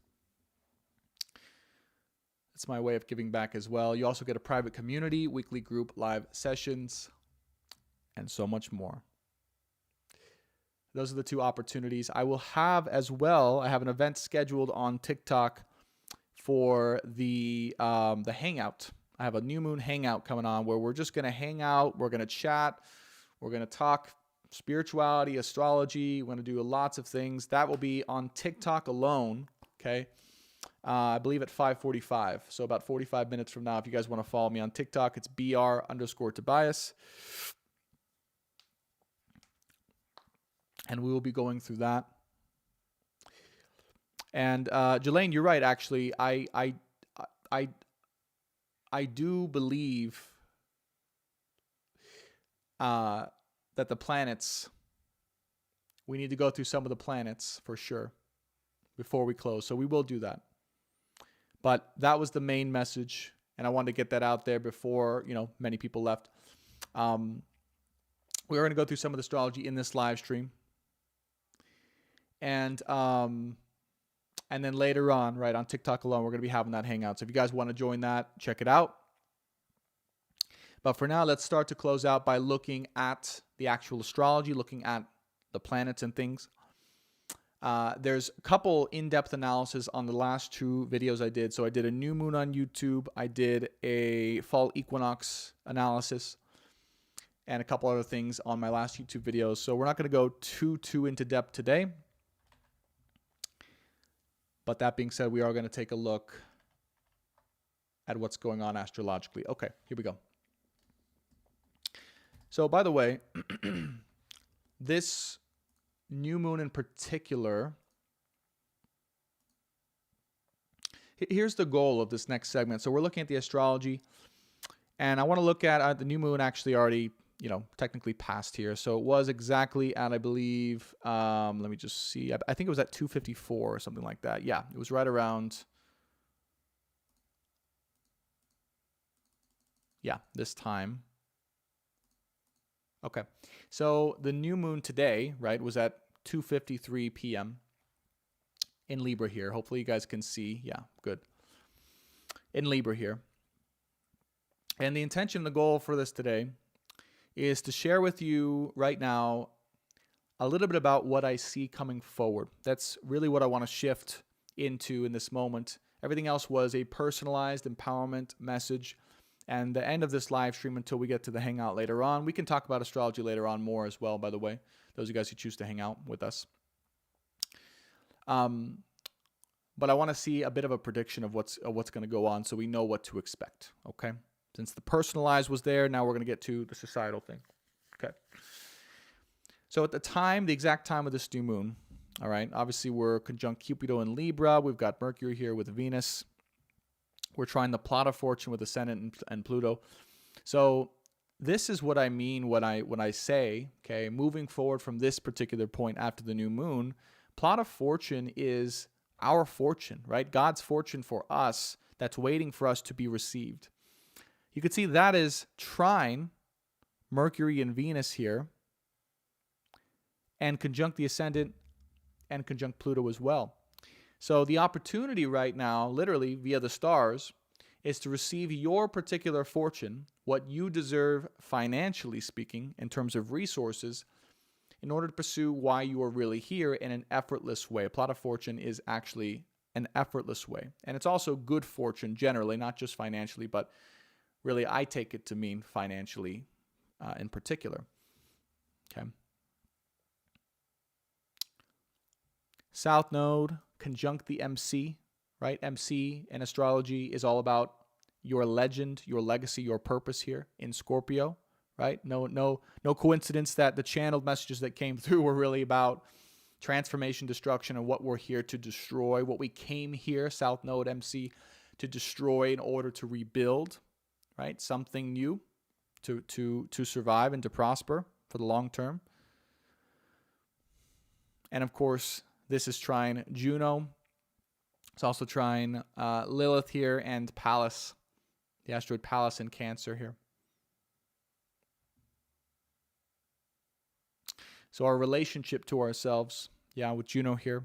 It's my way of giving back as well. You also get a private community, weekly group live sessions, and so much more. Those are the two opportunities. I will have as well, I have an event scheduled on TikTok for the Hangout. I have a new moon Hangout coming on where we're just going to hang out. We're going to chat. We're going to talk spirituality, astrology. We're going to do lots of things. That will be on TikTok alone, okay? I believe at 5:45. So about 45 minutes from now, if you guys want to follow me on TikTok, it's BR_Tobias. And we will be going through that. And Jelaine, you're right. Actually, I do believe that the planets. We need to go through some of the planets for sure before we close. So we will do that. But that was the main message, and I wanted to get that out there before many people left. We're going to go through some of the astrology in this live stream. And then later on, right, on TikTok alone, we're going to be having that hangout. So if you guys want to join that, check it out. But for now, let's start to close out by looking at the actual astrology, looking at the planets and things. There's a couple in-depth analysis on the last two videos I did. So I did a new moon on YouTube. I did a fall equinox analysis and a couple other things on my last YouTube videos. So we're not going to go too into depth today. But that being said, we are going to take a look at what's going on astrologically. Okay, here we go. So, by the way, this new moon in particular, here's the goal of this next segment. So we're looking at the astrology, and I want to look at the new moon actually already, technically passed here. So it was exactly at, I believe, let me just see. I think it was at 254 or something like that. Yeah, it was right around, this time. Okay, so the new moon today, right, was at 2:53 p.m. in Libra here. Hopefully you guys can see. Yeah, good. In Libra here. And the intention, the goal for this today is to share with you right now a little bit about what I see coming forward. That's really what I want to shift into in this moment. Everything else was a personalized empowerment message. And the end of this live stream until we get to the hangout later on. We can talk about astrology later on more as well, by the way, those of you guys who choose to hang out with us. But I want to see a bit of a prediction of what's going to go on so we know what to expect, okay? Since the personalized was there, now we're going to get to the societal thing, okay? So at the exact time of this new moon, all right, obviously we're conjunct Cupido in Libra. We've got Mercury here with Venus. We're trying the plot of fortune with Ascendant and Pluto. So this is what I mean when I say, okay, moving forward from this particular point after the new moon, plot of fortune is our fortune, right? God's fortune for us that's waiting for us to be received. You can see that is trine Mercury and Venus here, and conjunct the Ascendant and conjunct Pluto as well. So the opportunity right now, literally via the stars, is to receive your particular fortune, what you deserve financially speaking, in terms of resources, in order to pursue why you are really here in an effortless way. A plot of fortune is actually an effortless way. And it's also good fortune generally, not just financially, but really I take it to mean financially in particular. Okay. South Node conjunct the MC, right? MC in astrology is all about your legend, your legacy, your purpose here in Scorpio, right? No coincidence that the channeled messages that came through were really about transformation, destruction, and what we're here to destroy, what we came here, South Node MC, to destroy in order to rebuild, right? Something new to survive and to prosper for the long term. And of course, this is trine Juno. It's also trine Lilith here and Pallas, the asteroid Pallas in Cancer here. So our relationship to ourselves, with Juno here,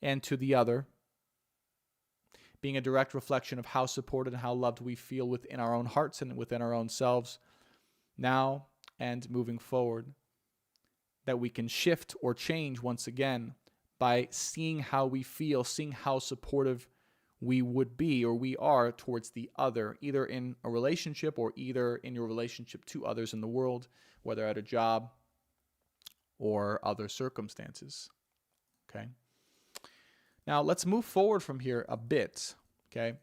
and to the other, being a direct reflection of how supported and how loved we feel within our own hearts and within our own selves now and moving forward, that we can shift or change once again by seeing how we feel, seeing how supportive we would be or we are towards the other, either in a relationship or either in your relationship to others in the world, whether at a job or other circumstances. Okay. Now let's move forward from here a bit, okay?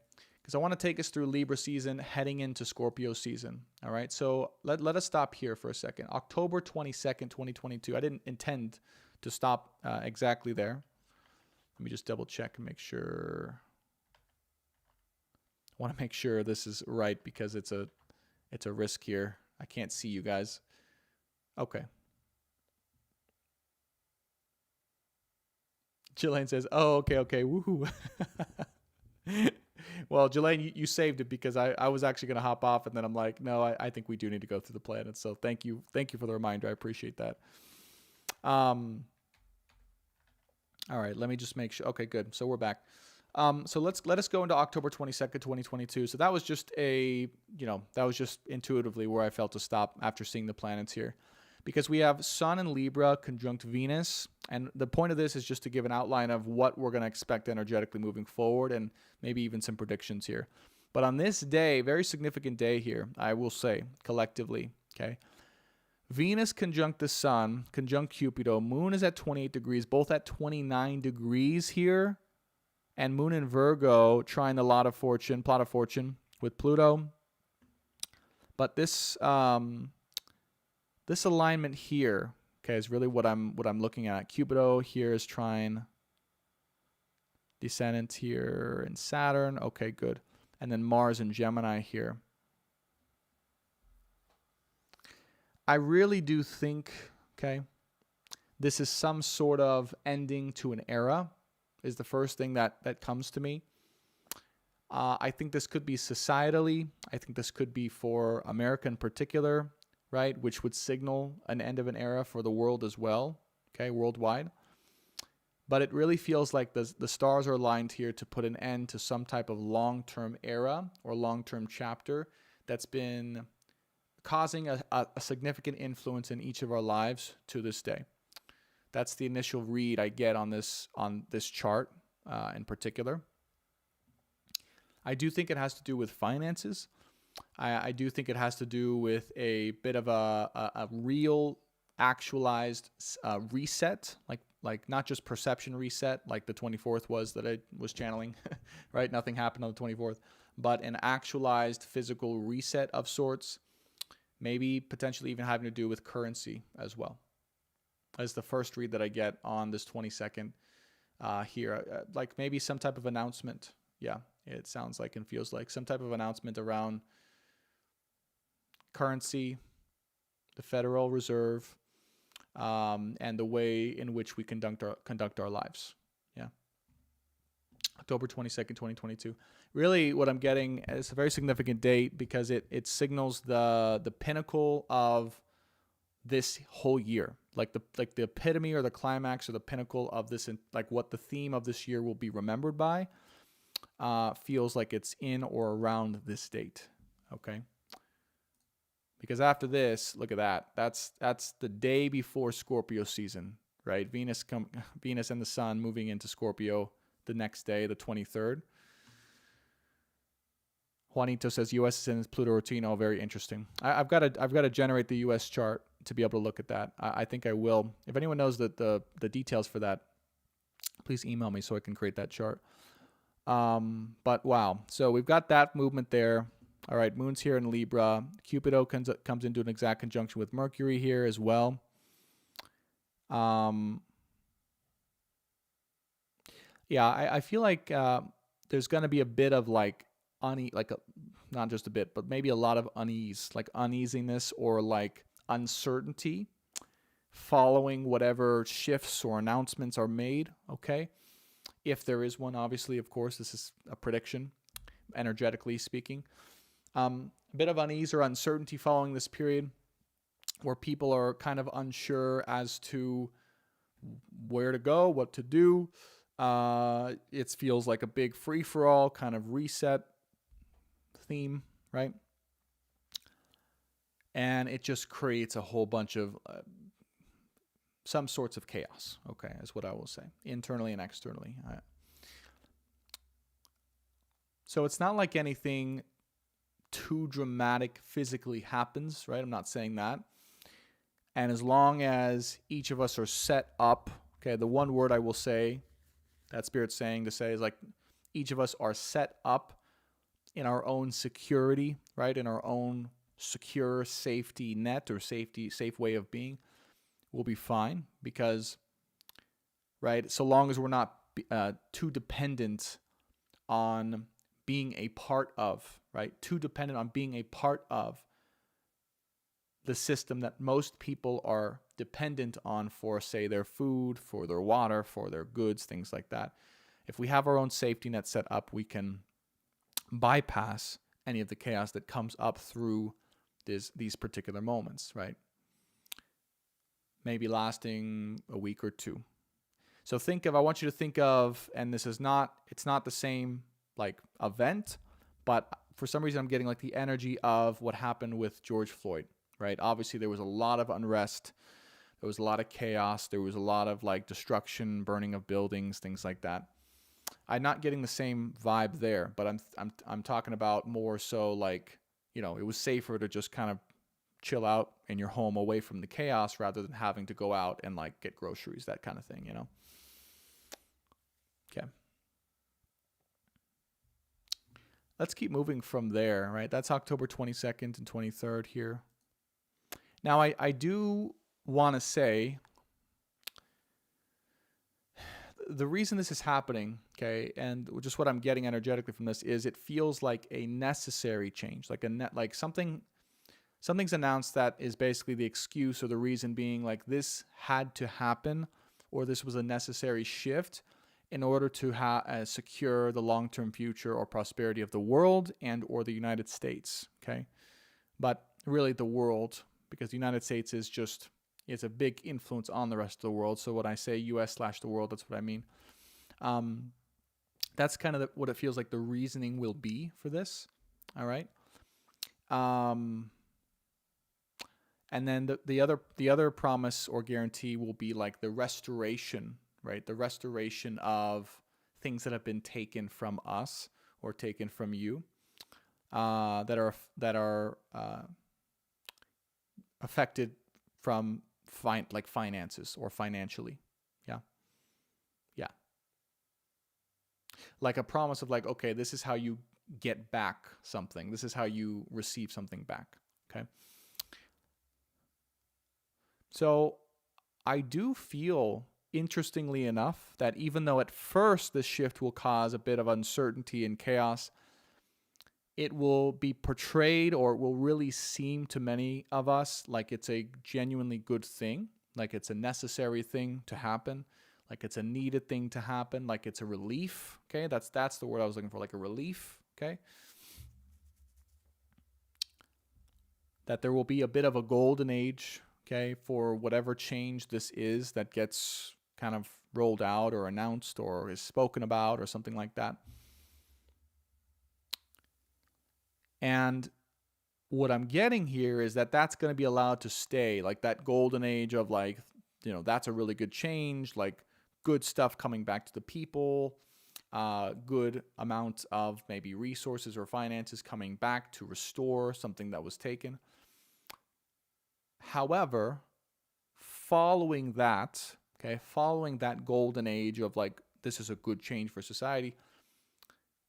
Because I want to take us through Libra season heading into Scorpio season. All right. So let us stop here for a second. October 22nd, 2022. I didn't intend to stop exactly there. Let me just double check and make sure. I want to make sure this is right because it's a risk here. I can't see you guys. Okay. Jelaine says, "Oh, okay, woohoo." Well, Jelaine, you saved it because I was actually going to hop off, and then I'm like, no, I think we do need to go through the planets. So thank you for the reminder. I appreciate that. All right, let me just make sure. Okay, good. So we're back. So let us go into October 22nd, 2022. So that was just intuitively where I felt to stop after seeing the planets here. Because we have Sun in Libra conjunct Venus. And the point of this is just to give an outline of what we're going to expect energetically moving forward and maybe even some predictions here. But on this day, very significant day here, I will say, collectively, okay? Venus conjunct the Sun, conjunct Cupido. Moon is at 28 degrees, both at 29 degrees here. And Moon in Virgo trying the plot of fortune with Pluto. But this this alignment here, okay, is really what I'm looking at. Cupido here is trying descendant here in Saturn. Okay, good. And then Mars in Gemini here. I really do think, okay, this is some sort of ending to an era is the first thing that comes to me. I think this could be societally. I think this could be for America in particular, right, which would signal an end of an era for the world as well, okay, worldwide. But it really feels like the stars are aligned here to put an end to some type of long-term era or long-term chapter that's been causing a significant influence in each of our lives to this day. That's the initial read I get on this chart in particular. I do think it has to do with finances. I do think it has to do with a bit of a real actualized reset, like not just perception reset, like the 24th was that I was channeling, right? Nothing happened on the 24th, but an actualized physical reset of sorts, maybe potentially even having to do with currency as well. As the first read that I get on this 22nd here, like maybe some type of announcement. Yeah, it sounds like and feels like some type of announcement around currency, the Federal Reserve, and the way in which we conduct our lives. Yeah. October 22nd, 2022. Really what I'm getting is a very significant date because it signals the pinnacle of this whole year. Like the epitome or the climax or the pinnacle of this, like what the theme of this year will be remembered by, feels like it's in or around this date. Okay. Because after this, look at that. That's the day before Scorpio season, right? Venus and the Sun moving into Scorpio the next day, the 23rd. Juanito says U.S. is in Pluto routine. Oh, very interesting. I've got to generate the U.S. chart to be able to look at that. I think I will. If anyone knows the details for that, please email me so I can create that chart. But wow. So we've got that movement there. All right, Moon's here in Libra. Cupido comes into an exact conjunction with Mercury here as well. Yeah, I feel like there's going to be a bit of like not just a bit, but maybe a lot of uneasiness or like uncertainty following whatever shifts or announcements are made. Okay, if there is one, obviously, of course, this is a prediction, energetically speaking. A bit of unease or uncertainty following this period where people are kind of unsure as to where to go, what to do. It feels like a big free-for-all kind of reset theme, right? And it just creates a whole bunch of some sorts of chaos, okay, is what I will say, internally and externally. So it's not like anything too dramatic physically happens, right? I'm not saying that. And as long as each of us are set up, okay, the one word I will say, that Spirit's saying to say is like each of us are set up in our own security, right? In our own secure safety net or safe way of being, we'll be fine because, right, so long as we're not too dependent on being a part of, right? Too dependent on being a part of the system that most people are dependent on for, say, their food, for their water, for their goods, things like that. If we have our own safety net set up, we can bypass any of the chaos that comes up through these particular moments, right? Maybe lasting a week or two. So I want you to think of, and it's not the same like event, but for some reason I'm getting like the energy of what happened with George Floyd, right? Obviously there was a lot of unrest, there was a lot of chaos, there was a lot of like destruction, burning of buildings, things like that. I'm not getting the same vibe there, but I'm talking about more so like, it was safer to just kind of chill out in your home away from the chaos rather than having to go out and like get groceries, that kind of thing, Okay. Let's keep moving from there, right? That's October 22nd and 23rd here. Now, I do want to say the reason this is happening, okay, and just what I'm getting energetically from this is it feels like a necessary change, like something's announced that is basically the excuse or the reason being like this had to happen or this was a necessary shift in order to secure the long-term future or prosperity of the world and or the United States, okay? But really the world, because the United States it's a big influence on the rest of the world. So when I say US/the world, that's what I mean. That's kind of what it feels like the reasoning will be for this, all right? And then the other promise or guarantee will be like the restoration, right? The restoration of things that have been taken from us or taken from you, that are affected from like finances or financially. Yeah. Yeah. Like a promise of like, okay, this is how you get back something. This is how you receive something back. Okay. So I do feel, interestingly enough, that even though at first this shift will cause a bit of uncertainty and chaos, it will be portrayed, or it will really seem to many of us like it's a genuinely good thing, like it's a necessary thing to happen, like it's a needed thing to happen, like it's a relief. Okay, that's the word I was looking for, like a relief. Okay, that there will be a bit of a golden age, okay, for whatever change this is that gets kind of rolled out or announced or is spoken about or something like that. And what I'm getting here is that that's going to be allowed to stay, like that golden age of like, that's a really good change, like good stuff coming back to the people, good amount of maybe resources or finances coming back to restore something that was taken. However, following that golden age of like, this is a good change for society,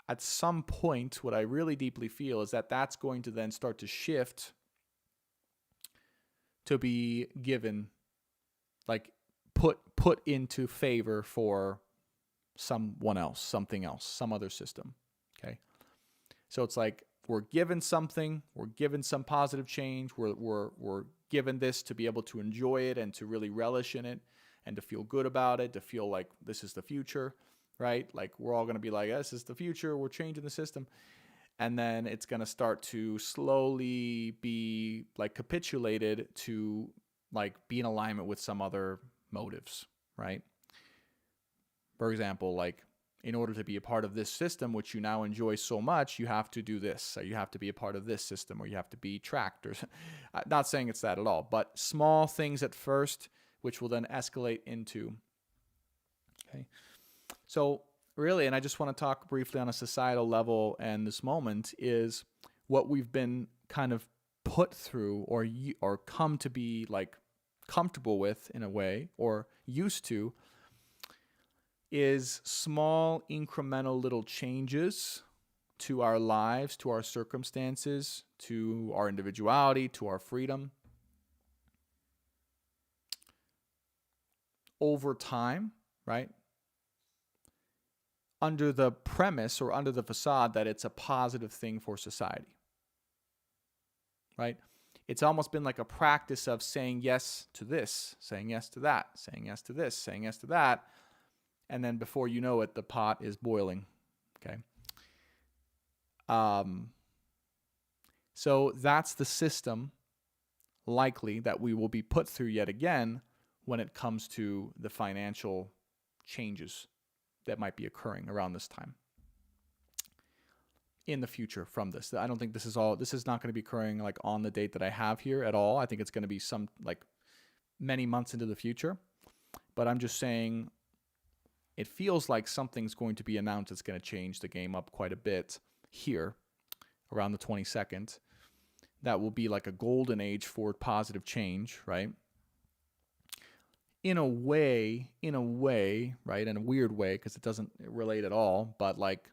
at some point, what I really deeply feel is that that's going to then start to shift to be given, like put into favor for someone else, something else, some other system. Okay. So it's like we're given something, we're given some positive change, we're given this to be able to enjoy it and to really relish in it and to feel good about it, to feel like this is the future. Right? Like we're all going to be like, this is the future. We're changing the system. And then it's going to start to slowly be like capitulated to like be in alignment with some other motives. Right? For example, like in order to be a part of this system, which you now enjoy so much, you have to do this, or you have to be a part of this system, or you have to be tracked, or not saying it's that at all, but small things at first, which will then escalate into, okay. So really, and I just want to talk briefly on a societal level, and this moment is what we've been kind of put through or come to be like comfortable with in a way, or used to, is small incremental little changes to our lives, to our circumstances, to our individuality, to our freedom over time, right? Under the premise or under the facade that it's a positive thing for society, right? It's almost been like a practice of saying yes to this, saying yes to that, saying yes to this, saying yes to that. And then before you know it, the pot is boiling, okay? So that's the system likely that we will be put through yet again when it comes to the financial changes that might be occurring around this time in the future from this. I don't think this is not going to be occurring like on the date that I have here at all. I think it's going to be some like many months into the future, but I'm just saying it feels like something's going to be announced that's going to change the game up quite a bit here around the 22nd. That will be like a golden age for positive change, right? In a way, right? In a weird way, because it doesn't relate at all, but like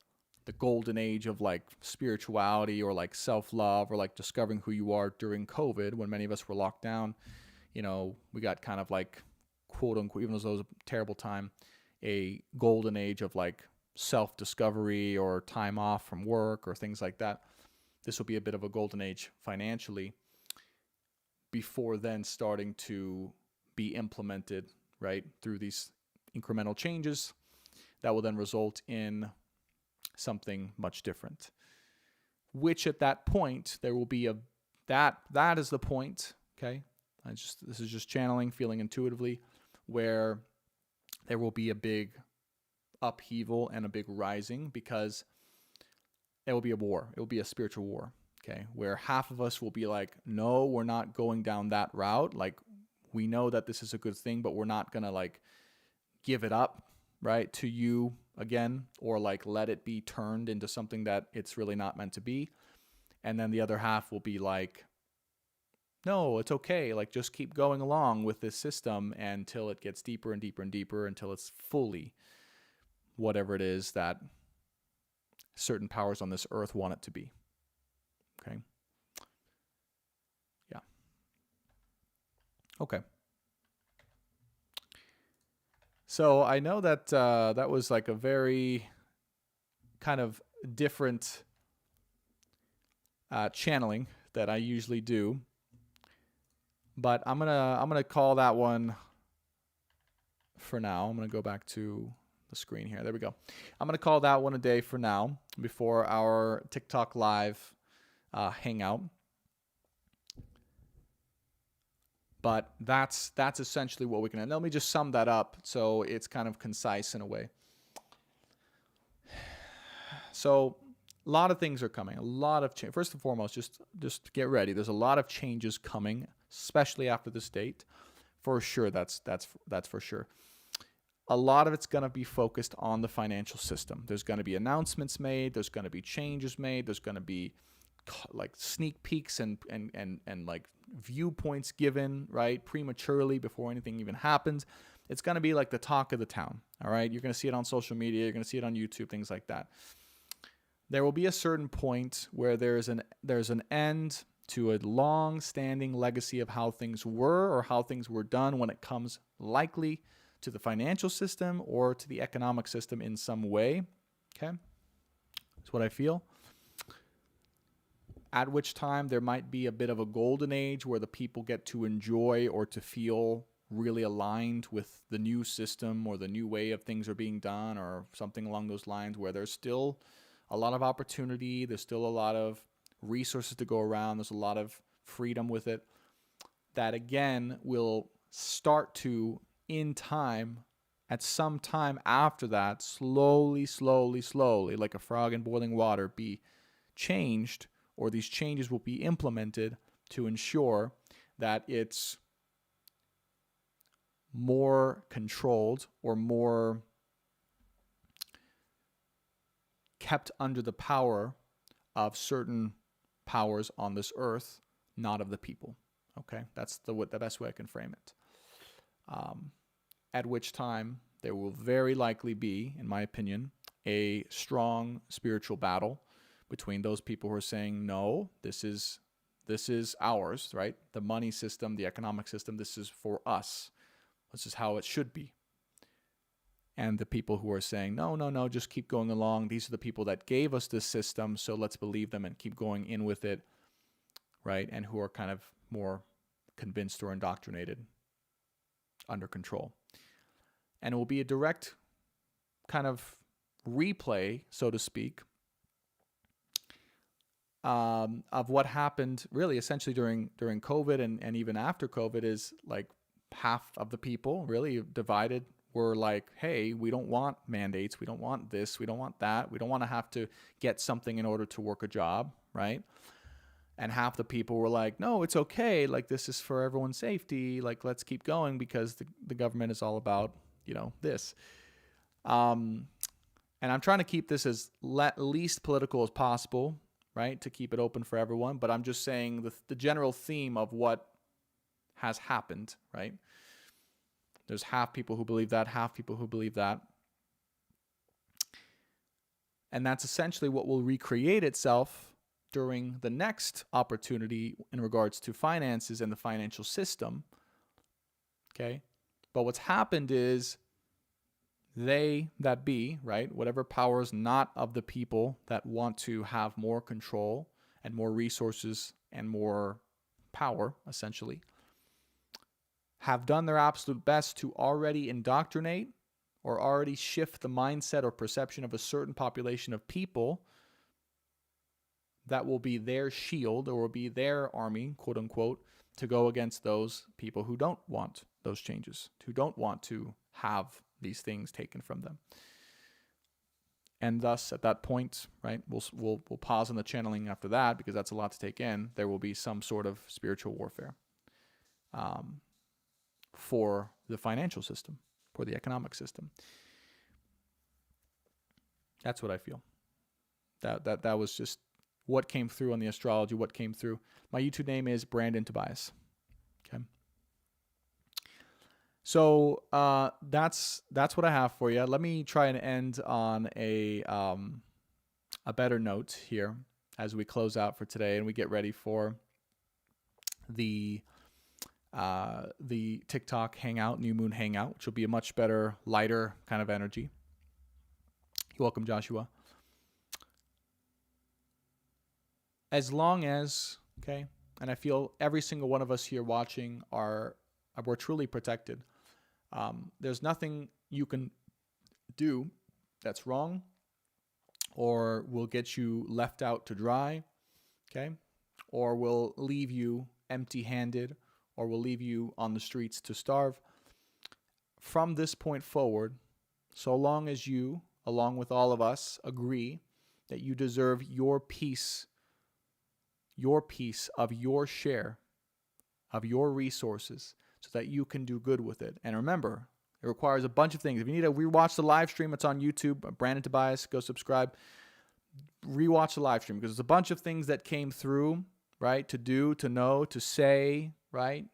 the golden age of like spirituality or like self-love or like discovering who you are during COVID, when many of us were locked down, we got kind of like, quote unquote, even though it was a terrible time, a golden age of like self-discovery or time off from work or things like that. This will be a bit of a golden age financially before then starting to be implemented, right, through these incremental changes that will then result in something much different, which at that point there will be that is the point, okay? This is just channeling, feeling intuitively, where there will be a big upheaval and a big rising, because it will be a war. It will be a spiritual war. Okay, where half of us will be like, no, we're not going down that route. Like, we know that this is a good thing, but we're not going to like give it up, right, to you again, or like let it be turned into something that it's really not meant to be. And then the other half will be like, no, it's okay. Like, just keep going along with this system until it gets deeper and deeper and deeper, until it's fully whatever it is that certain powers on this earth want it to be. Okay. Yeah. Okay. So I know that that was like a very kind of different channeling that I usually do, but I'm gonna call that one for now. I'm gonna go back to the screen here. There we go. I'm gonna call that one a day for now before our TikTok live hangout. But that's essentially what we can. And let me just sum that up so it's kind of concise in a way. So a lot of things are coming. A lot of change. First and foremost, just get ready. There's a lot of changes coming, especially after this date. For sure, that's for sure. A lot of it's going to be focused on the financial system. There's going to be announcements made. There's going to be changes made. There's going to be like sneak peeks and like viewpoints given, right, prematurely before anything even happens. It's going to be like the talk of the town. All right, you're going to see it on social media, you're going to see it on YouTube, things like that. There will be a certain point where there's an end to a long-standing legacy of how things were or how things were done when it comes likely to the financial system or to the economic system in some way. Okay, that's what I feel. At which time there might be a bit of a golden age where the people get to enjoy or to feel really aligned with the new system or the new way of things are being done or something along those lines, where there's still a lot of opportunity, there's still a lot of resources to go around, there's a lot of freedom with it. That again will start to, in time, at some time after that, slowly, like a frog in boiling water, be changed, or these changes will be implemented to ensure that it's more controlled or more kept under the power of certain powers on this earth, not of the people. Okay, that's the best way I can frame it. At which time there will very likely be, in my opinion, a strong spiritual battle between those people who are saying, no, this is ours, right? The money system, the economic system, this is for us. This is how it should be. And the people who are saying, no, just keep going along. These are the people that gave us this system, so let's believe them and keep going in with it, right? And who are kind of more convinced or indoctrinated, under control. And it will be a direct kind of replay, so to speak, of what happened really essentially during COVID and even after COVID. Is like half of the people really divided were like, hey, we don't want mandates, we don't want this, we don't want that, we don't want to have to get something in order to work a job, right? And half the people were like, no, it's okay, like this is for everyone's safety, like let's keep going because the government is all about, this. And I'm trying to keep this as least political as possible, right, to keep it open for everyone. But I'm just saying the general theme of what has happened, right? There's half people who believe that, half people who believe that. And that's essentially what will recreate itself during the next opportunity in regards to finances and the financial system. Okay? But what's happened is they that be, right, whatever powers not of the people that want to have more control and more resources and more power, essentially, have done their absolute best to already indoctrinate or already shift the mindset or perception of a certain population of people that will be their shield or will be their army, quote unquote, to go against those people who don't want those changes, who don't want to have these things taken from them. And thus, at that point, right, we'll pause on the channeling after that, because that's a lot to take in. There will be some sort of spiritual warfare for the financial system, for the economic system. That's what I feel. That was just what came through on the astrology, what came through. My YouTube name is Brandon Tobias. Okay. So that's what I have for you. Let me try and end on a better note here as we close out for today and we get ready for the TikTok hangout, New Moon hangout, which will be a much better, lighter kind of energy. You're welcome, Joshua. As long as, okay, and I feel every single one of us here watching we're truly protected. There's nothing you can do that's wrong or will get you left out to dry, okay, or will leave you empty-handed or will leave you on the streets to starve. From this point forward, so long as you, along with all of us, agree that you deserve your piece of your share of your resources so that you can do good with it. And remember, it requires a bunch of things. If you need to rewatch the live stream, it's on YouTube. Brandon Tobias, go subscribe. Rewatch the live stream because there's a bunch of things that came through, right? To do, to know, to say, right?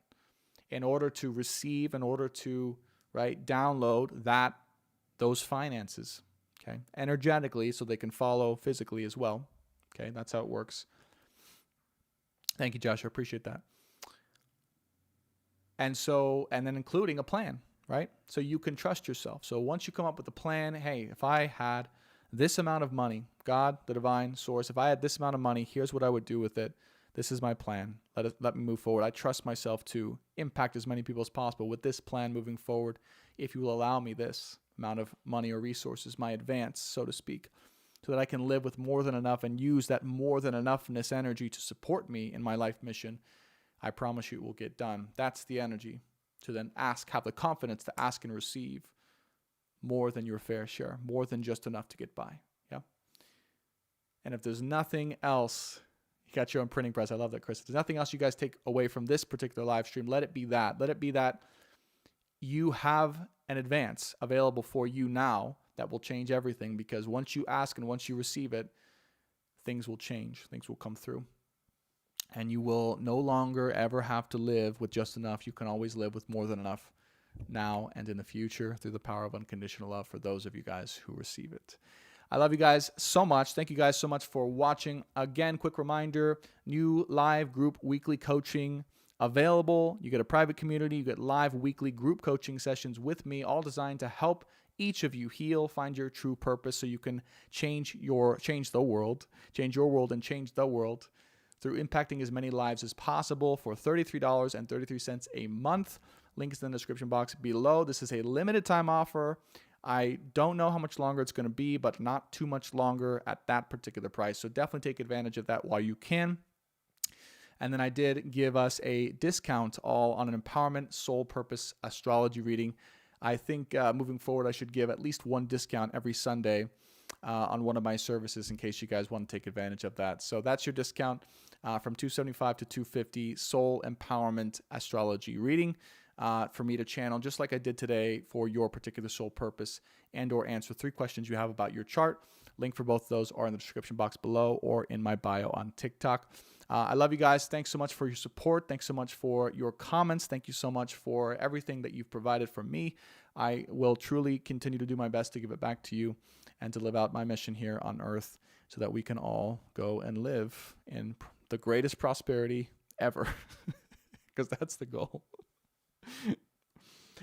In order to receive, in order to, right, download those finances, okay? Energetically, so they can follow physically as well. Okay, that's how it works. Thank you, Josh. I appreciate that. And then including a plan, right? So you can trust yourself. So once you come up with a plan, hey, if I had this amount of money, God, the divine source, if I had this amount of money, here's what I would do with it. This is my plan. Let me move forward. I trust myself to impact as many people as possible with this plan moving forward. If you will allow me this amount of money or resources, my advance, so to speak, so that I can live with more than enough and use that more than enoughness energy to support me in my life mission, I promise you it will get done. That's the energy to then have the confidence to ask and receive more than your fair share, more than just enough to get by. Yeah. And if there's nothing else, you got your own printing press. I love that, Chris. If there's nothing else you guys take away from this particular live stream, let it be that. Let it be that you have an advance available for you now that will change everything, because once you ask and once you receive it, things will change. Things will come through. And you will no longer ever have to live with just enough. You can always live with more than enough now and in the future through the power of unconditional love for those of you guys who receive it. I love you guys so much. Thank you guys so much for watching. Again, quick reminder, new live group weekly coaching available. You get a private community. You get live weekly group coaching sessions with me, all designed to help each of you heal, find your true purpose so you can change the world, change your world and change the world through impacting as many lives as possible for $33.33 a month. Link is in the description box below. This is a limited time offer. I don't know how much longer it's going to be, but not too much longer at that particular price. So definitely take advantage of that while you can. And then I did give us a discount all on an empowerment soul purpose astrology reading. I think moving forward, I should give at least one discount every Sunday on one of my services in case you guys want to take advantage of that. So that's your discount from $275 to $250 soul empowerment astrology reading for me to channel, just like I did today, for your particular soul purpose and or answer 3 questions you have about your chart. Link for both of those are in the description box below or in my bio on TikTok. I love you guys. Thanks so much for your support. Thanks so much for your comments. Thank you so much for everything that you've provided for me. I will truly continue to do my best to give it back to you and to live out my mission here on earth so that we can all go and live in the greatest prosperity ever, because that's the goal.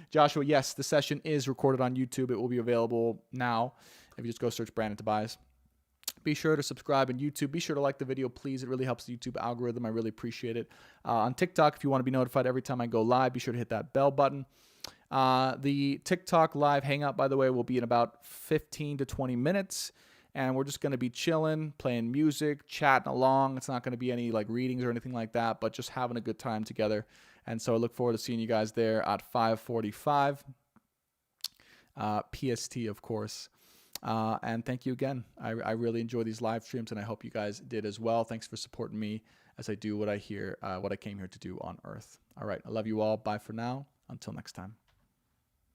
Joshua, yes, the session is recorded on YouTube. It will be available now if you just go search Brandon Tobias. Be sure to subscribe on YouTube. Be sure to like the video, please. It really helps the YouTube algorithm. I really appreciate it. On TikTok, if you want to be notified every time I go live, be sure to hit that bell button. The TikTok live hangout, by the way, will be in about 15 to 20 minutes. And we're just going to be chilling, playing music, chatting along. It's not going to be any like readings or anything like that, but just having a good time together. And so I look forward to seeing you guys there at 5:45 PST, of course. And thank you again. I really enjoy these live streams, and I hope you guys did as well. Thanks for supporting me as I do what I came here to do on Earth. All right. I love you all. Bye for now. Until next time.